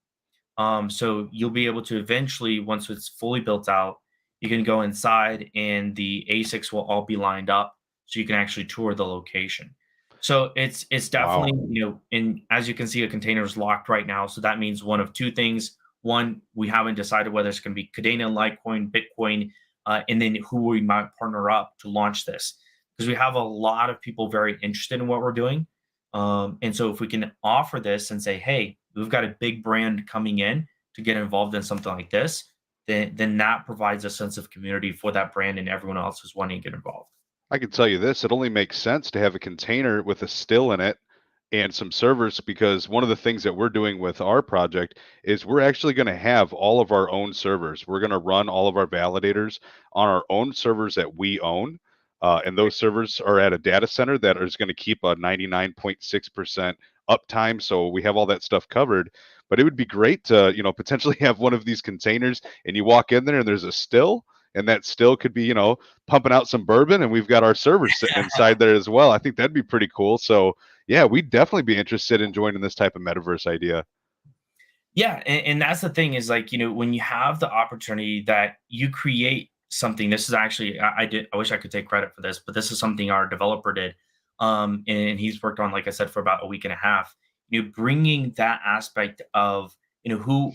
So you'll be able to eventually, once it's fully built out, you can go inside and the ASICs will all be lined up so you can actually tour the location. So it's Wow. definitely, and as you can see, a container is locked right now. So that means one of two things. One, we haven't decided whether it's going to be Cadena, Litecoin, Bitcoin, and then who we might partner up to launch this. Because we have a lot of people very interested in what we're doing. And so if we can offer this and say, hey, we've got a big brand coming in to get involved in something like this, then that provides a sense of community for that brand and everyone else who's wanting to get involved. I can tell you this: it only makes sense to have a container with a still in it and some servers, because one of the things that we're doing with our project is we're actually going to have all of our own servers. We're going to run all of our validators on our own servers that we own. And those servers are at a data center that is going to keep a 99.6% uptime. So we have all that stuff covered. But it would be great to, potentially have one of these containers and you walk in there and there's a still, and that still could be, pumping out some bourbon, and we've got our servers sitting inside there as well. I think that'd be pretty cool. So yeah, we'd definitely be interested in joining this type of metaverse idea. Yeah, and that's the thing is, like, when you have the opportunity that you create something. This is actually, I wish I could take credit for this, but this is something our developer did. And he's worked on, like I said, for about a week and a half. Bringing that aspect of,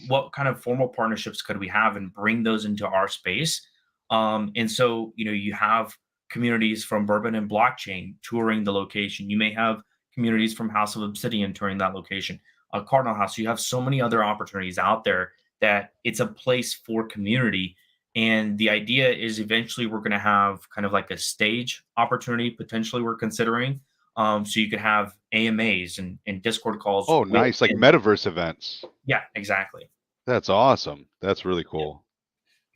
what kind of formal partnerships could we have, and bring those into our space. And so, you have communities from Bourbon and Blockchain touring the location. You may have communities from House of Obsidian touring that location, Cardinal House. You have so many other opportunities out there that it's a place for community. And the idea is eventually we're going to have kind of like a stage opportunity potentially we're considering. So you could have AMAs and Discord calls Oh, with, nice. Like and metaverse events. yeah, exactly. That's awesome. That's really Yeah. cool.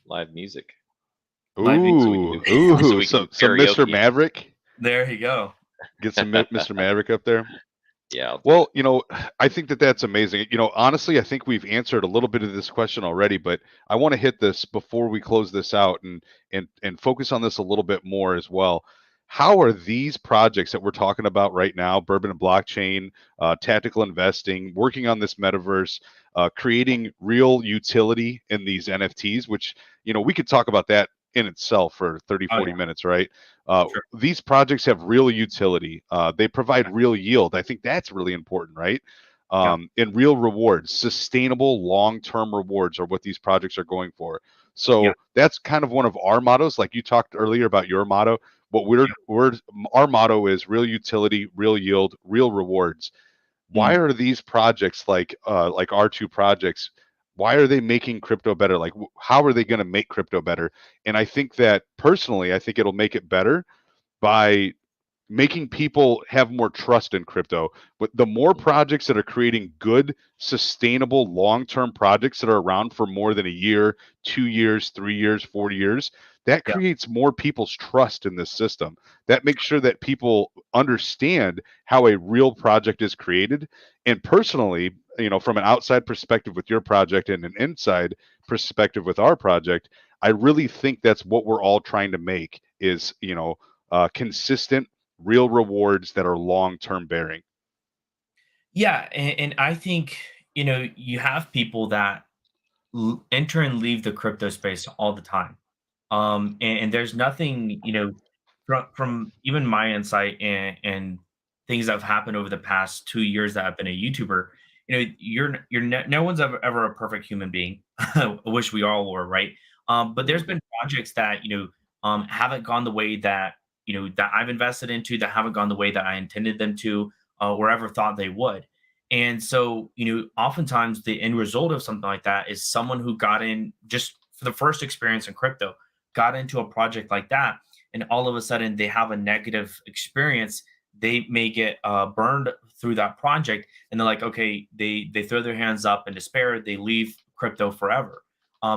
Live music, Live music. so we can Ooh, do so ooh. we can Some Mr. karaoke. Maverick. There you go. Get some Mr. Maverick up there. Yeah, I'll do Well, it. I think that that's amazing. Honestly, I think we've answered a little bit of this question already, but I want to hit this before we close this out and focus on this a little bit more as well. How are these projects that we're talking about right now, Bourbon and Blockchain, tactical investing, working on this metaverse, creating real utility in these NFTs, which, we could talk about that in itself for 30, Oh 40 yeah, minutes, right? sure. These projects have real utility. They provide Yeah, real yield. I think that's really important, right? yeah, And real rewards, sustainable long-term rewards are what these projects are going for. yeah, So that's kind of one of our mottos. Like you talked earlier about your motto, what yeah. we're our motto is real utility, real yield, real rewards. Why Mm. are these projects like our two projects? Why are they making crypto better? Like, how are they going to make crypto better? And I think that personally, I think it'll make it better by making people have more trust in crypto. But the more Mhm. projects that are creating good, sustainable, long-term projects that are around for more than a year, 2 years, 3 years, 4 years, that Yeah, creates more people's trust in this system. That makes sure that people understand how a real project is created. And personally, from an outside perspective with your project and an inside perspective with our project, I really think that's what we're all trying to make is, consistent real rewards that are long term bearing. yeah. And I think you have people that enter and leave the crypto space all the time. And there's nothing, from even my insight and things that have happened over the past 2 years that I've been a YouTuber. No one's ever a perfect human being. I wish we all were, right? But there's Mhm. been projects that haven't gone the way that that I've invested into, that haven't gone the way that I intended them to, or ever thought they would. And so, oftentimes the end result of something like that is someone who got in just for the first experience in crypto, got into a project like that, and all of a sudden they have a negative experience. They may get burned through that project, and they're like, okay, they throw their hands up in despair. They leave crypto forever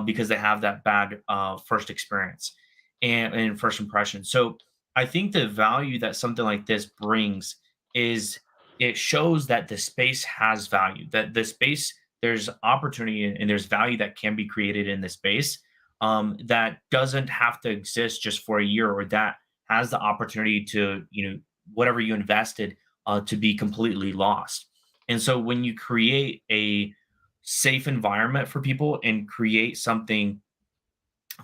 because they have that bad first experience and first impression. So I think the value that something like this brings is it shows that the space has value, that the space, there's opportunity and there's value that can be created in the space, that doesn't have to exist just for a year, or that has the opportunity to, whatever you invested, to be completely lost. And so when you create a safe environment for people and create something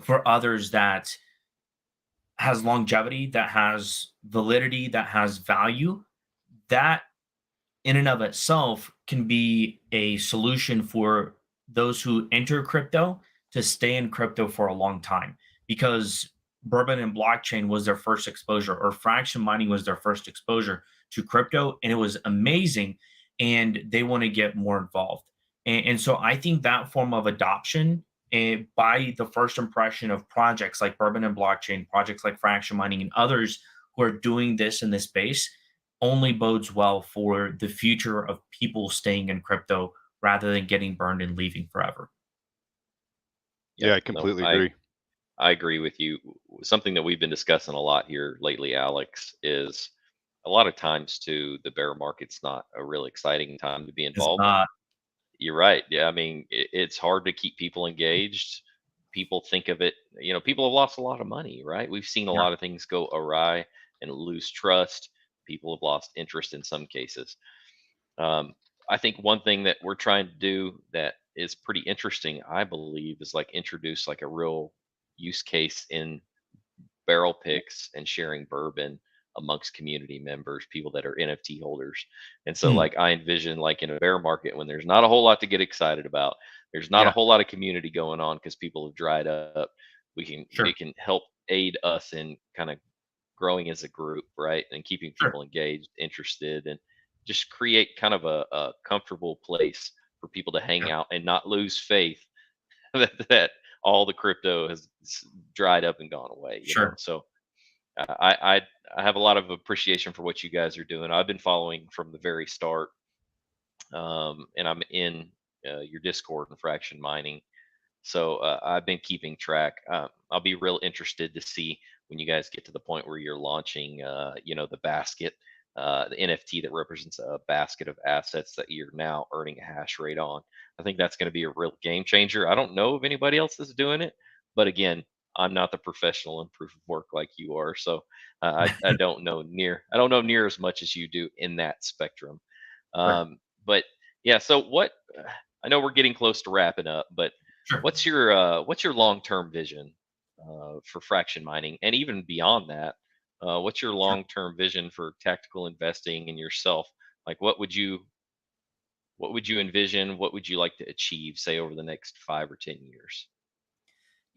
for others that has longevity, that has validity, that has value, that in and of itself can be a solution for those who enter crypto to stay in crypto for a long time, because bourbon and blockchain was their first exposure, or fraction mining was their first exposure to crypto, and it was amazing, and they want to get more involved. And so I think that form of adoption, by the first impression of projects like bourbon and blockchain, projects like fraction mining, and others who are doing this in this space, only bodes well for the future of people staying in crypto rather than getting burned and leaving forever. Yeah, Yeah, I no, completely I agree. I agree with you. Something that we've been discussing a lot here lately, Alex, is a lot of times too the bear market's not a real exciting time to be It's involved. not. You're right. Yeah, I mean, it's hard to keep people engaged. People think of it, people have lost a lot of money, right? We've seen a Yeah, lot of things go awry and lose trust. People have lost interest in some cases. Um, I think one thing that we're trying to do that is pretty interesting, I believe, is like introduce like a real use case in barrel picks and sharing bourbon amongst community members, people that are NFT holders. And so mm, like I envision like in a bear market when there's not a whole lot to get excited about, there's not a yeah, whole lot of community going on because people have dried up. sure, It can help aid us in kind of growing as a group, right? And keeping sure, people engaged, interested, and just create kind of a comfortable place for people to hang yeah, out and not lose faith that all the crypto has dried up and gone away. Sure. So I have a lot of appreciation for what you guys are doing. I've been following from the very start, and I'm in your Discord and Fraction Mining. So I've been keeping track. I'll be real interested to see when you guys get to the point where you're launching, the basket, the NFT that represents a basket of assets that you're now earning a hash rate on. I think that's going to be a real game changer. I don't know of anybody else that's doing it, but again, I'm not the professional in proof of work like you are, so I don't know near as much as you do in that spectrum. Right. But yeah, so what? I know we're getting close to wrapping up, but Sure. what's your long term vision for fraction mining, and even beyond that? What's your Sure. long term vision for tactical investing in yourself? Like, what would you envision? What would you like to achieve, say, over the next 5 or 10 years?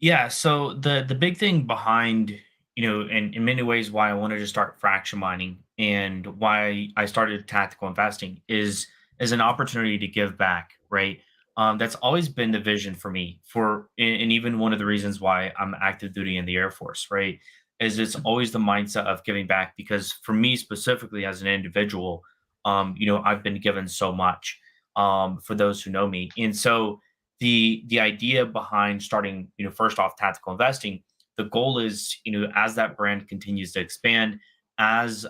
Yeah, so the big thing behind, in many ways why I wanted to start fraction mining and why I started tactical investing is an opportunity to give back, right? That's always been the vision for me and even one of the reasons why I'm active duty in the Air Force, right? Is it's always the mindset of giving back because for me specifically as an individual, I've been given so much for those who know me. And so the idea behind starting, first off tactical investing, the goal is, as that brand continues to expand, as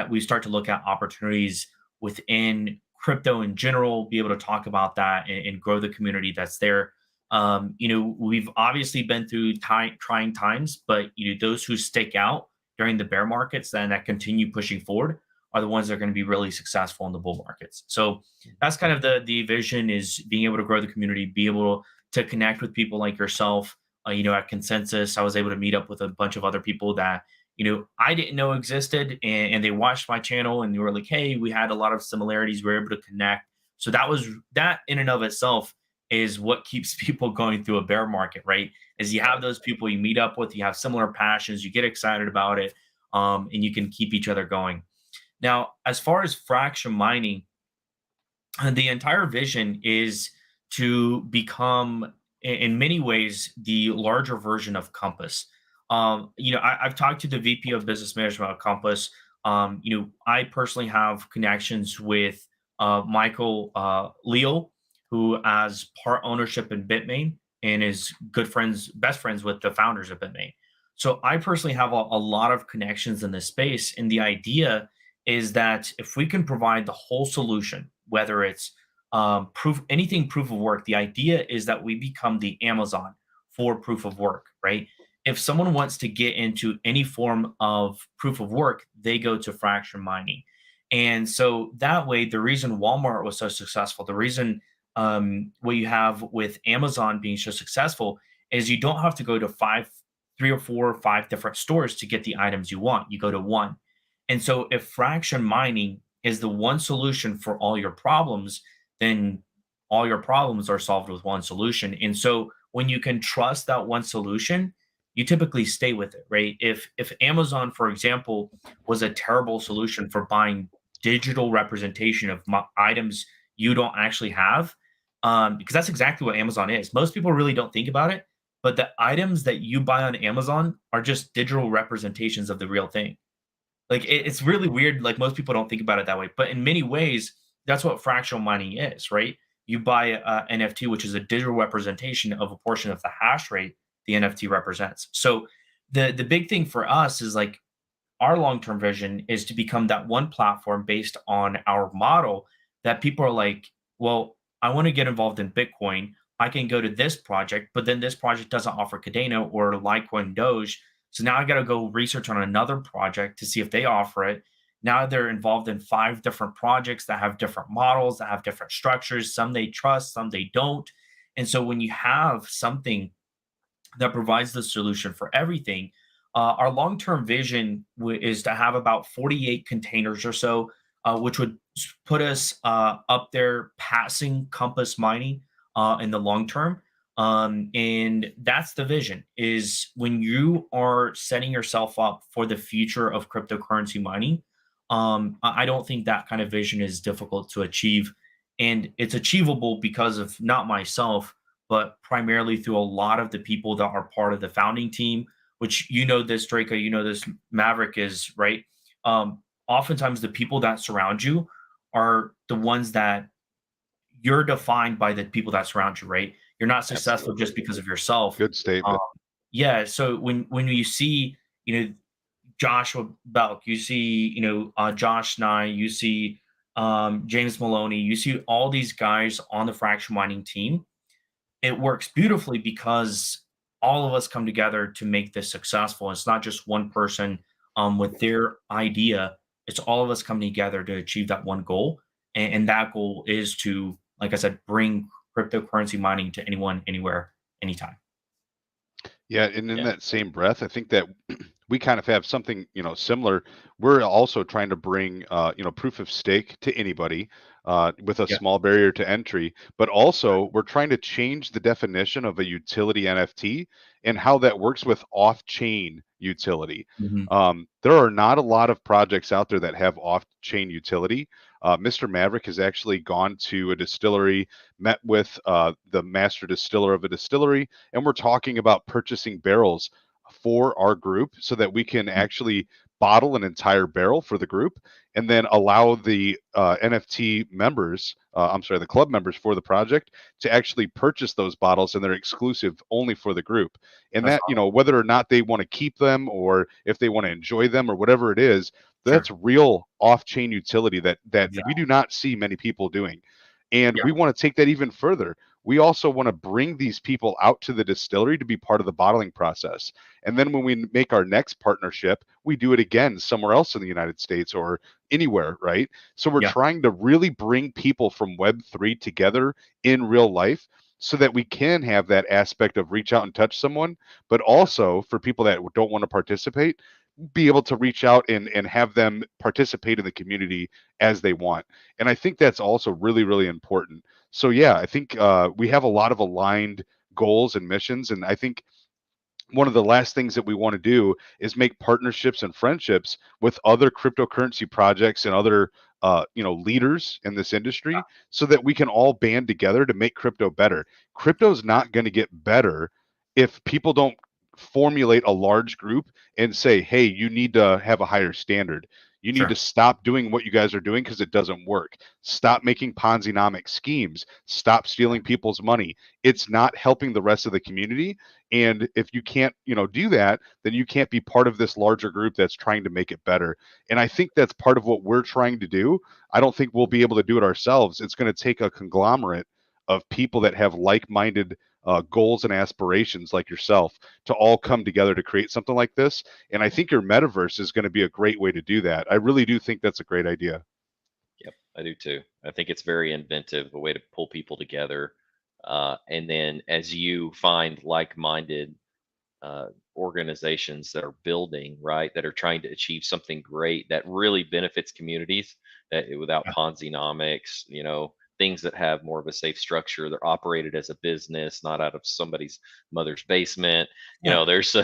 we start to look at opportunities within crypto in general, be able to talk about that and grow the community that's there. We've obviously been through trying times, but those who stick out during the bear markets and that continue pushing forward are the ones that are going to be really successful in the bull markets. So that's kind of the vision, is being able to grow the community, be able to connect with people like yourself. At Consensus, I was able to meet up with a bunch of other people that I didn't know existed, and they watched my channel and they were like, "Hey, we had a lot of similarities. We were able to connect." So that in and of itself is what keeps people going through a bear market, right? Is you have Right. those people you meet up with, you have similar passions, you get excited about it, and you can keep each other going. Now, as far as fraction mining, the entire vision is to become, in many ways, the larger version of Compass. I've talked to the VP of Business Management of Compass. I personally have connections with Michael Leal, who has part ownership in Bitmain and is best friends with the founders of Bitmain. So I personally have a lot of connections in this space, and the idea is that if we can provide the whole solution, whether it's proof of work, the idea is that we become the Amazon for proof of work, right? If someone wants to get into any form of proof of work, they go to fraction mining. And so that way, the reason Walmart was so successful, the reason what you have with Amazon being so successful is you don't have to go to 3 or 4 or 5 different stores to get the items you want. You go to one. And so if fraction mining is the one solution for all your problems, then all your problems are solved with one solution. And so when you can trust that one solution, you typically stay with it, right? If Amazon, for example, was a terrible solution for buying digital representation of items you don't actually have, because that's exactly what Amazon is. Most people really don't think about it, but the items that you buy on Amazon are just digital representations of the real thing. Like it's really weird. Like most people don't think about it that way, but in many ways, that's what fractional mining is, right? You buy a NFT, which is a digital representation of a portion of the hash rate the NFT represents. So the big thing for us is like our long term vision is to become that one platform based on our model that people are like, well, I want to get involved in Bitcoin. I can go to this project, but then this project doesn't offer Cadena or Litecoin Doge. So now I got to go research on another project to see if they offer it. Now they're involved in 5 different projects that have different models, that have different structures. Some they trust, some they don't. And so when you have something that provides the solution for everything. Our long term vision is to have about 48 containers or so, which would put us up there passing Compass mining in the long term. And that's the vision, is when you are setting yourself up for the future of cryptocurrency mining. I don't think that kind of vision is difficult to achieve. And it's achievable because of not myself, but primarily through a lot of the people that are part of the founding team, which you know this, Draco, you know this, Maverick is, right? Oftentimes the people that surround you are the ones that you're defined by the people that surround you, right? You're not successful Absolutely. just because of yourself. Good Um, statement. yeah. So when you see, you know, Joshua Belk, you see, Josh Nye, you see James Maloney, you see all these guys on the fraction mining team. It works beautifully because all of us come together to make this successful. It's not just one person with their idea. It's all of us coming together to achieve that one goal. And that goal is to, like I said, bring cryptocurrency mining to anyone, anywhere, anytime. Yeah, and in Yeah. that same breath, I think that we kind of have something, similar. We're also trying to bring, proof of stake to anybody with a Yeah. small barrier to entry, but also we're trying to change the definition of a utility NFT and how that works with off-chain utility. Mhm. There are not a lot of projects out there that have off-chain utility. Mr. Maverick has actually gone to a distillery, met with the master distiller of a distillery, and we're talking about purchasing barrels for our group so that we can actually bottle an entire barrel for the group and then allow the NFT members, I'm sorry, the club members for the project to actually purchase those bottles, and they're exclusive only for the group. And That's that, whether or not they want to keep them or if they want to enjoy them or whatever it is, sure. that's real off-chain utility that we Exactly. do not see many people doing. And Yeah. we want to take that even further. We also want to bring these people out to the distillery to be part of the bottling process. And then when we make our next partnership, we do it again somewhere else in the United States or anywhere, right? So we're Yeah. trying to really bring people from Web3 together in real life so that we can have that aspect of reach out and touch someone, but also for people that don't want to participate, be able to reach out and have them participate in the community as they want. And I think that's also really, really important. So yeah, I think we have a lot of aligned goals and missions, and I think one of the last things that we want to do is make partnerships and friendships with other cryptocurrency projects and other leaders in this industry so that we can all band together to make crypto better. Crypto's not going to get better if people don't formulate a large group and say, hey, you need to have a higher standard. You need to Sure. stop doing what you guys are doing because it doesn't work. Stop making Ponzi-nomic schemes. Stop stealing people's money. It's not helping the rest of the community. And if you can't, do that, then you can't be part of this larger group that's trying to make it better. And I think that's part of what we're trying to do. I don't think we'll be able to do it ourselves. It's going to take a conglomerate of people that have like-minded goals and aspirations like yourself to all come together to create something like this. And I think your metaverse is going to be a great way to do that. I really do think that's a great idea. Yep, I do too. I think it's very inventive, a way to pull people together. And then as you find like-minded organizations that are building, right, that are trying to achieve something great that really benefits communities, without Yeah. Ponzi-nomics, things that have more of a safe structure. They're operated as a business, not out of somebody's mother's basement. Yeah. There's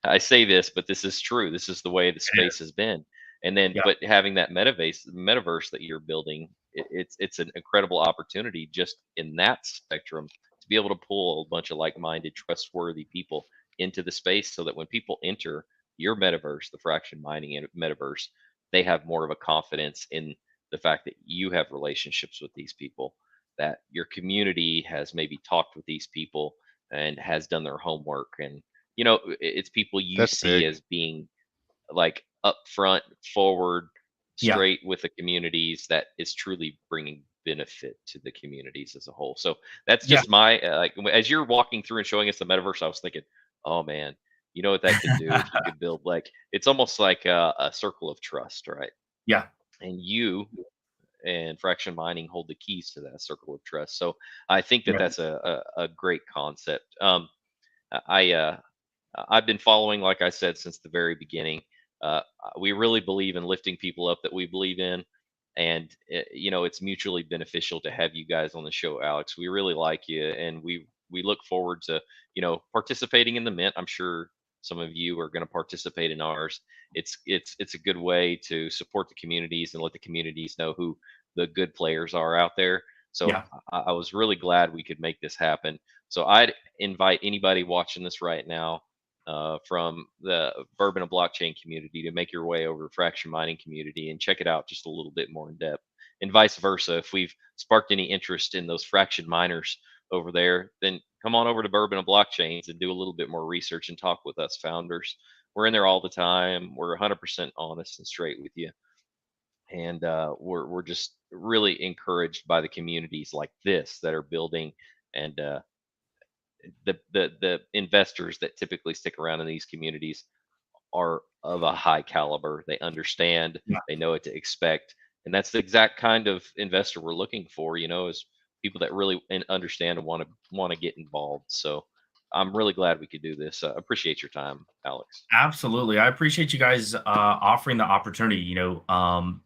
I say this, but this is true. This is the way the It space is. has been. And then, Yeah. but having that metaverse that you're building, it's an incredible opportunity just in that spectrum to be able to pull a bunch of like-minded, trustworthy people into the space so that when people enter your metaverse, the fraction mining metaverse, they have more of a confidence in the fact that you have relationships with these people, that your community has maybe talked with these people and has done their homework. And, it's people you That's see big. as being like upfront, forward, Yeah. straight with the communities that is truly bringing benefit to the communities as a whole. So that's Yeah. just my as you're walking through and showing us the metaverse, I was thinking, oh man, you know what that could do if you could build like it's almost like a circle of trust, right? Yeah. And you and fraction mining hold the keys to that circle of trust. So I think that Yeah. that's a great concept. I I've been following, like I said, since the very beginning. We really believe in lifting people up that we believe in, and it's mutually beneficial to have you guys on the show, Alex. We really like you, and we look forward to participating in the mint. I'm sure some of you are going to participate in ours. It's a good way to support the communities and let the communities know who the good players are out there. So Yeah. I was really glad we could make this happen. So I'd invite anybody watching this right now from the Bourbon and Blockchain community to make your way over to Fraction Mining community and check it out just a little bit more in depth. And vice versa, if we've sparked any interest in those fraction miners over there, then come on over to Bourbon and Blockchains and do a little bit more research and talk with us founders. We're in there all the time. We're 100% honest and straight with you, and we're just really encouraged by the communities like this that are building, and the investors that typically stick around in these communities are of a high caliber. They understand, Yeah. they know what to expect, and that's the exact kind of investor we're looking for. Is people that really understand and want to get involved. So I'm really glad we could do this. Appreciate your time, Alex. Absolutely. I appreciate you guys offering the opportunity.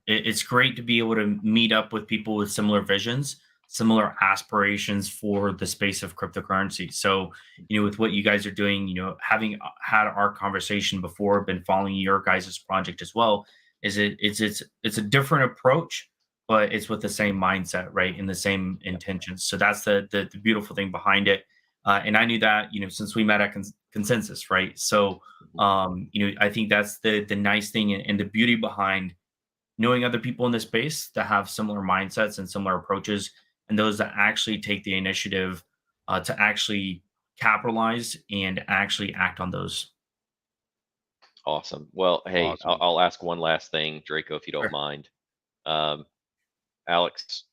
It's great to be able to meet up with people with similar visions, similar aspirations for the space of cryptocurrency. So, with what you guys are doing, having had our conversation before, been following your guys' project as well, it's a different approach, but it's with the same mindset, right? And the same intentions. So that's the beautiful thing behind it. And I knew that, since we met at consensus, right? So, I think that's the nice thing and the beauty behind knowing other people in the space that have similar mindsets and similar approaches, and those that actually take the initiative to actually capitalize and actually act on those. Awesome. Well, hey, Awesome. I'll ask one last thing, Draco, if you don't Sure. mind. Um, Alex,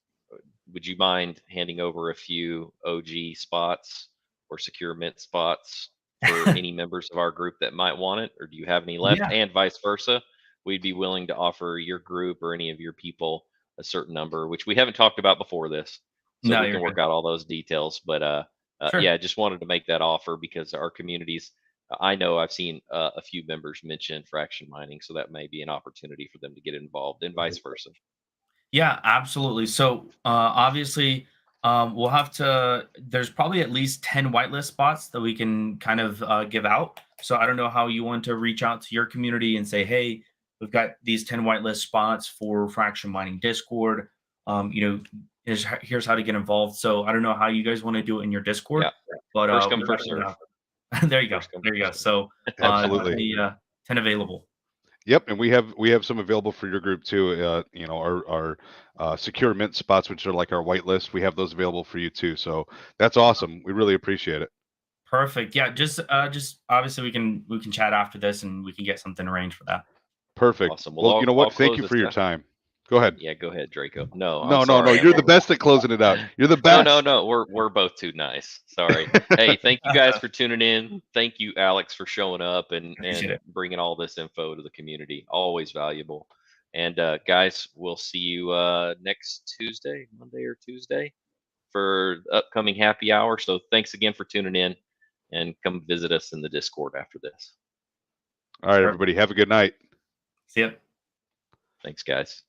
would you mind handing over a few OG spots or secure mint spots for any members of our group that might want it, or do you have any left? Yeah. And vice versa, we'd be willing to offer your group or any of your people a certain number, which we haven't talked about before this, so No, we you're can good. work out all those details. But Sure. yeah, just wanted to make that offer because our communities. I know I've seen a few members mention fraction mining, so that may be an opportunity for them to get involved, and vice versa. Yeah, absolutely. So obviously, we'll have to. There's probably at least 10 whitelist spots that we can kind of give out. So I don't know how you want to reach out to your community and say, "Hey, we've got these 10 whitelist spots for Fraction Mining Discord. Here's how to get involved." So I don't know how you guys want to do it in your Discord, Yeah, but first come, we'll first definitely serve. there you go. First come, There you go. first serve. So Absolutely. the 10 available. Yep, and we have some available for your group too. Our secure mint spots, which are like our whitelist, we have those available for you too. So that's awesome. We really appreciate it. Perfect. Yeah, just obviously we can chat after this and we can get something arranged for that. Perfect. Awesome. Well, Well, you know I'll what? Thank close you this for your out. time. Go ahead. Yeah, go ahead, Draco. No, I'm No, no, no. sorry. You're the best at closing it out. You're the No, best. no, no. We're both too nice. Sorry. Hey, thank you guys for tuning in. Thank you, Alex, for showing up Appreciate and it. bringing all this info to the community. Always valuable. And guys, we'll see you next Tuesday, Monday or Tuesday, for the upcoming happy hour. So thanks again for tuning in, and come visit us in the Discord after this. All right, Perfect. everybody. Have a good night. See ya. Thanks, guys.